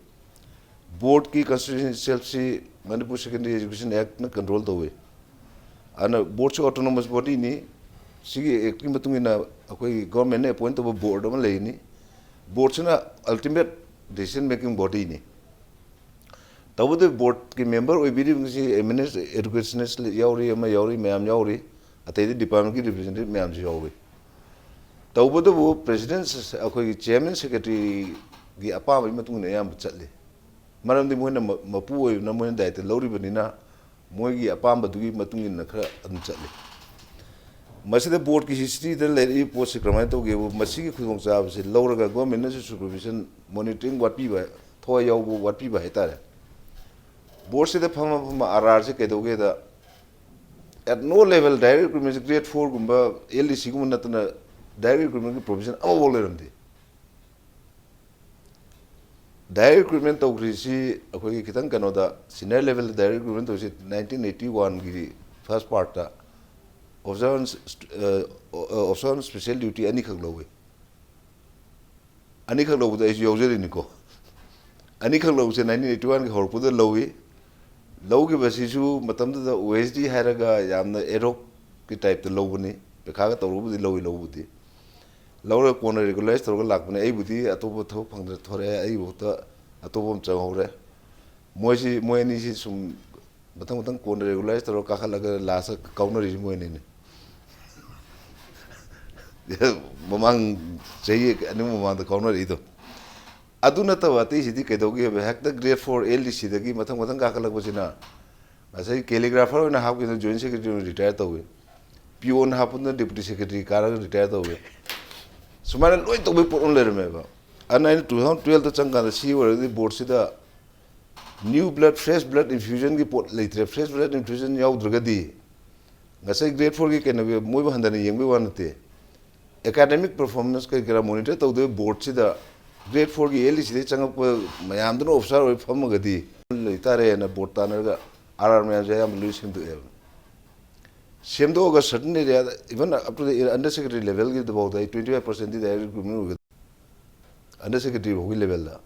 board ki constitution itself si Manipur Secondary Education Act na control to we ana board se autonomous body ni sigi act ki matung ina akoi government ne appoint to board ma le ni board se na ultimate decision making body ni tabu de board ki member oi bidi si eminent educationist yauri ma yauri mayam yauri atai department ki representative mayam si yauri tabu de president akoi chairman secretary gi apa ma matung ne yam chatle maram di moina mapu oi na moina dai te lori banina moi gi apam ba dugi matung in na khara an chatle masi de board ki history de le post kramai to ge masi gi khudong cha se lora ga government na supervision monitoring what pi ba thoa yaw bu what pi ba hetare board se de phama RR se ke do ge da at no level direct recruitment grade 4 gumba LDC gum na tana direct recruitment ki provision am bol ram de direct recruitment to grisi akoi kitang kano da senior level direct recruitment to 1981 gi first part ta observance special duty ani khak lowe ani khak lowe da is yojeri ni ko ani khak lowe se 1981 gi horpu da lowe low gi basi su matam da OSD haraga yamna erok ki type da lowe ni bekha ga toru di lowe lowe di laura kona regularize to lak bane ai budi atobo tho phang thore ai bota atobom chang hore moisi moini si sum batang batang kona regularize to ka khala ga lasa kauna ri moini ne mamang sei ani mamang da kauna ri to aduna ta wati si di kedogi be hakta grade 4 LDC da gi mathang mathang ka khala bosina asai calligrapher na hab ki joint secretary retire to we pion hapun na deputy secretary kara retire to we sumana loi to be put on le me ba ana 2012 ta changa da si wor di board sida new blood fresh blood infusion gi pot leitre fresh blood infusion yaw druga di ngasai grade 4 gi ken be moi ba handani yeng be wanate academic performance ka kira monitor to the board sida grade 4 gi LDC de changa mayam do officer oi pham ga di leitare na board ta na ga RR me ja am lu sim do Semdo ga certain area even up to the under secretary level give about 25% the direct recruitment under secretary ho level da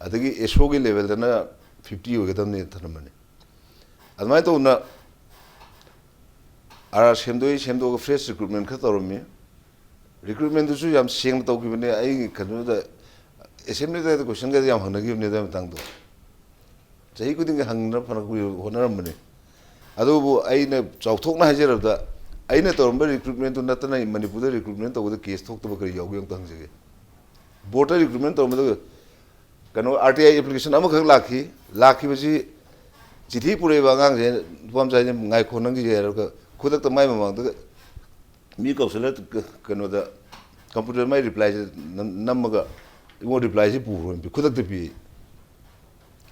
adagi SO gi level da na 50 ho ga tam ne thanamane admai to na ara semdo ga fresh recruitment kha torom me recruitment tu yam sing to ki bne ai khanu da assembly da question ga yam hang gi bne da tang do chai ku ding hang na phana ku honar bne adu bu ai na chau thok na hajer da ai na to recruitment tu na ta na Manipur da recruitment to da case thok to ba kari yaw yang tang je voter recruitment to ma kano RTI application ama khak lakhi basi chithi pure ba ngang je pam sai ngai khonang ji je ka khudak ta mai ma ma mi ko sala kano da computer mai reply nam ga mo reply ji pu ro khudak te pi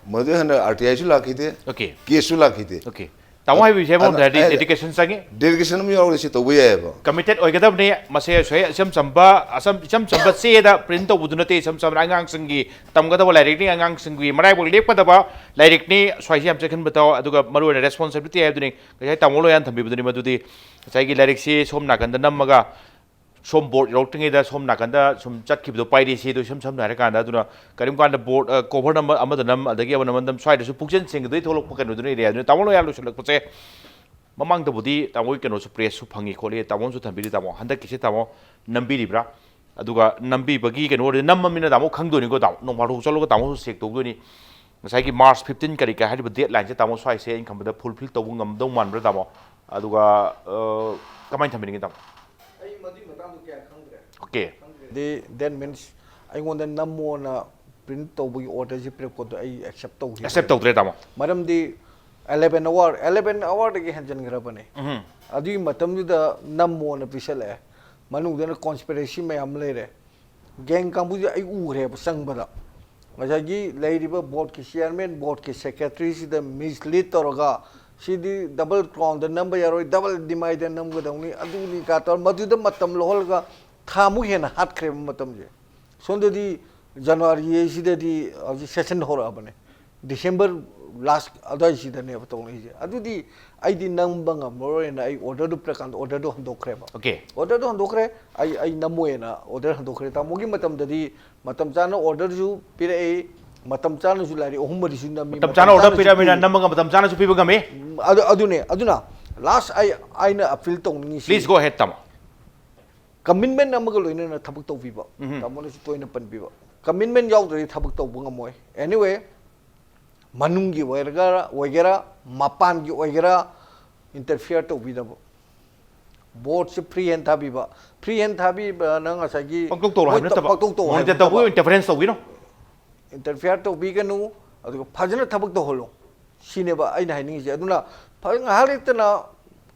ma de han RTI su lakhi te okay case su lakhi te okay tamo hai bishay mo dedication sangi dedication mi yaw si to buya ba committed oigadab ne mase soy sam samba se da print to budunate sam angang singi tamgada lairik ni angang singi marai bol lek pada ba lairik ni soy sam second bataw aduga maru responsibility hai duni kai tamo loyan thambi buduni madudi sai gi lairik si som na ganda namaga som board routing da som na ganda som chat ki do pai di si do sam na ra kan da duna karim kan da board cover number amada nam adagi abana mandam soy da su pukjen sing doi tholok pakan duni area duni tamo loyan lu sulak pase mamang da budi tamo keno su press su phangi kholi tamo su thambi tamo handa kise tamo nambi libra aduga nambi bagi keno namma mina tamo khangdo ni go tamo no maru chalo go tamo su sek to go ni ngasai ki March 15 kari ka hadi deadline se tamo soy se income da fulfill to ngam do man bra tamo aduga kamai thambi ni tamo ai madi matam kya khangre okay that means I want the namo na print to bu order ji pre ko ai accept to dre tamo maram di 11 hour de ge hanjan gra bane adi matam di da namo na pisale manu de conspiracy me am le re gang kambu ji ai u re sang bada maja ji leiriba board ki chairman board ki secretary si da mislead toroga si di double crown the number yaroi double divide the number dongni adu ni ka tor madu da matam lohol ga thamu hena hat kre matam je sonde di January ye si di session hora bane December last adai si da ne batong ni je adu di ai di nambang amoro na ai order du prakan order do handokre ba okay order do handokre ai namoena order handokre ta mogi matam da di matam chana order ju pire ai matam chana ju lari ohum bari sunna mi matam chana order pira mina namanga matam chana su piba game aduna last I na appeal tong ni please go ahead tamo commitment amaga loina na thabak to biba tamo na su toina pan biba commitment yaw dri thabak to bunga moy anyway manung gi wagera mapan gi wagera interfere to bidabo board se free hand thabi ba nang asagi pangtok to ra na taba monitor to bu interference to bino interfere to biganu adu phajana thabak to holo sine ba aina haini je aduna phang haritna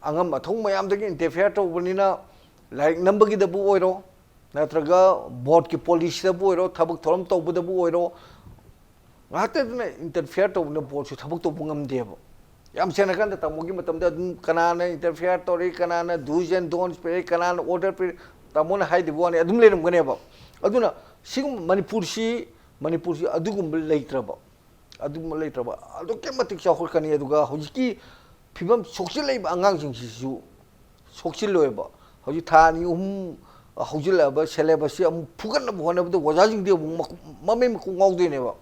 angam athong mayam dagi interfere to bunina like number gi dabu oiro natraga board ki police dabu oiro thabak thoram to bu dabu oiro ngate na interfere to na board su thabak to bungam debo yam sena kan ta mogi matam da kana na interfere to ri kana na do's and don'ts pe kana na order pe tamon hai dibo ne adum lenum gane ba aduna sigum Manipur si adugum leitraba adu kematik sa khol kani aduga hojiki phibam soksil lei angang sing si su soksil loeba hoji thani hojila ba syllabus si am phugan na bhona bu waja jing de mame ku ngau de ne ba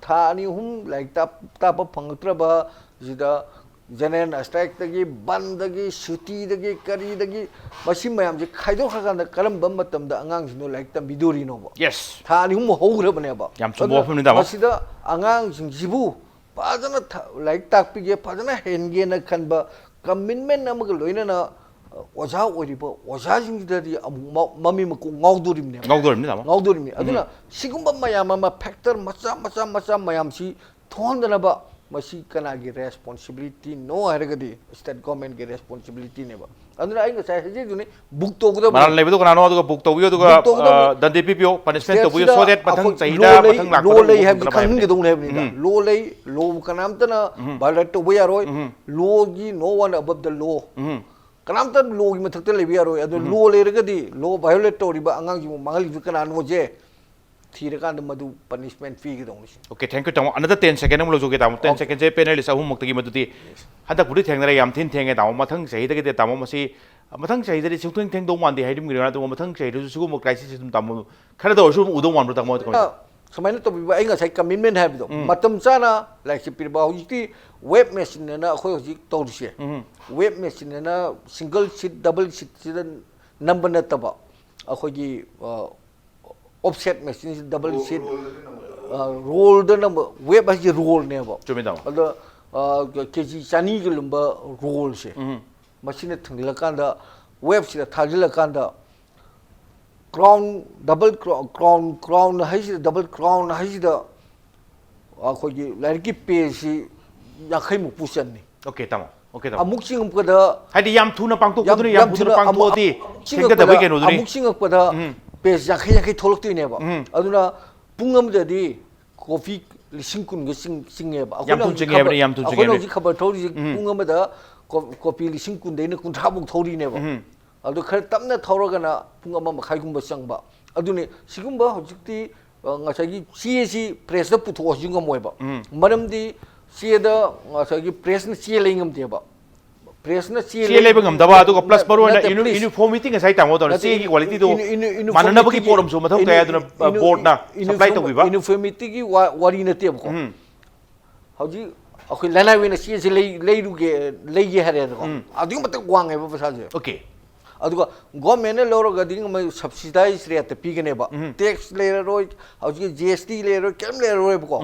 thani like ta pa phangtra ba jida general strike dagi ban dagi suti dagi kari dagi masi mayam je khaido khagan da karam bam matam da angang sino like tam bidori no ba yes thani hougra bane ba yam chubo phum ni da masi da angang sing jibu pajana like tak pi ge pajana henge na khan ba commitment na mag loina na oja ori ba oja jing da di mami ma ku ngaudorim ne ngaudorim aduna sigumba mayam ma factor macha mayam si thondana ba masi kana gi responsibility no haragadi state government gi responsibility ne ba aduna ai ngai sai ji ne book to guda maral lebi do kana no do book to wi do dandi pipio punishment to wi so that pathang chaida pathang lak lo lei have khang gi do ne ba lo lei lo kanam ta na violate to wi aroi lo gi no one above the law kanam ta lo gi mathak ta lebi aroi adu lo le ragadi lo violate to ri ba angang gi mangal gi kana no je thirakan madu punishment fee gi dong ni okay thank you tamo another 10 second mo lojo ge tamo 10 second je panelist ahum mukta gi madudi hada budi thengnara yam thin thenge tamo mathang sahi da ge tamo masi mathang sahi da sung theng dong man de haidim gi na to mathang sahi da su mo crisis system tamo khara da su udong man ro tamo samaina to bi ai nga sai commitment have do matam chana like si pirba hojiti web machine na khoi hoji to rise web machine na single sheet double sheet number na taba ꯑꯩꯈꯣꯏꯒꯤ offset machine double ꯁꯤꯠ ꯔꯣꯜꯗ ꯅꯝꯕ web ꯍꯥꯏꯁꯦ ꯔꯣꯜꯅꯦꯕ ꯆꯨꯝꯃꯤ ꯇꯥꯃꯣ ꯑꯗꯣ ꯀꯦꯖꯤ 200ꯒ ꯂꯨꯝꯕ ꯔꯣꯜꯁꯦ ꯃꯁꯤꯅ ꯊꯥꯡꯖꯤꯜꯂꯀꯥꯟꯗ ꯋꯦꯕꯁꯤꯗ ꯊꯥꯖꯤꯜꯂꯀꯥꯟꯗ crown double crown 하이시다 double crown 하이시다 거기 라이키 페이지 약hay 목 부셨니 오케이 타모 오케이 타모 아묵싱업보다 하여튼 얌 투나 빵도 거드니 얌 투나 빵도 어디 생각다 보게 노드니 아묵싱업보다 페이지 약hay 톨럭도이네봐 아두나 붕엄자디 커피 리싱꾼 거 싱싱해봐 얌 징해버니 얌 징해버니 아코노지 커버 토리 붕엄마다 커피 리싱꾼 데는 군 타복 토리네봐 아도 खर तमना थौरगना पुंग अमा मखाइगुंबा चंगबा अदुनि सिगुंबा हजिक्ति ngसागी सीएसी प्रेस द पुथो जिंग मोयबा मरमदि सीएदा ngसागी प्रेस न सीए लेंगमदेबा प्रेस न सीए लेबा ngमदबा अदुगा प्लस बरोना यूनिफॉर्मिटी ngसाइ तामो दो सीए की क्वालिटी दो माननबगी पोरम सु मथौ ताय अदुना बोर्ड ना सप्लाई तौबिबा यूनिफॉर्मिटी की वारी नतेबको हजि अखै लनावेना सीए लेरुगे लेगे हरे अदुग मत वांगेबा पसाजे ओके अदुगा गवर्नमेंट लौरगदि सब्सिडाइज रेट पीगनेबा टैक्स लेरोय हजि जीएसटी लेरो केम लेरोयबको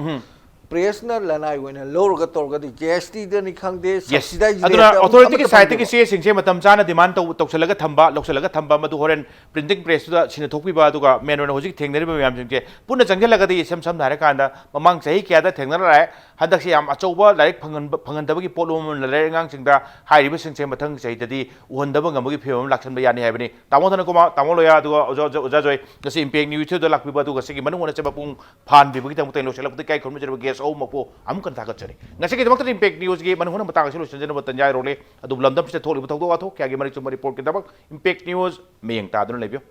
प्रेसना लनाय वना लौरग तौरगदि जीएसटी दनि खंगदे सब्सिडाइज अदुना अथॉरिटी की साइट की से सिंगसे मतम जाना डिमांड तौसलगा थंबा लौसलगा थंबा मदु होरेन प्रिंटिंग प्रेस दा सिने थोकपिबा अदुगा मेन वना हजि थेंगनरिबा मैम सिंगसे पुना जंगलगदि सम सम धारे कांदा ममांग सही क्यादा थेंगनरा राय हदक से याम अचौबा like फंगनदबगी पोलोम लरे ngang singda hairiba singse mathang saidadi uhondaba ngamagi phewam laksanba yani haibani tamo Dhana Kumar tamo Loya aduga oja joy gasi impact news da lakbiba aduga sigi manung wona chaba pung phan bibagi tamo teng loselak kai khormu jerba gas o mapo am kan thagat chari ngasi ki damakta impact news gi manung wona matang silo sanjana batanjai role adu lamdam se tholiba thokdo wa thok kya gi mari chuma report ki dabak impact news meyang ta aduna lebyo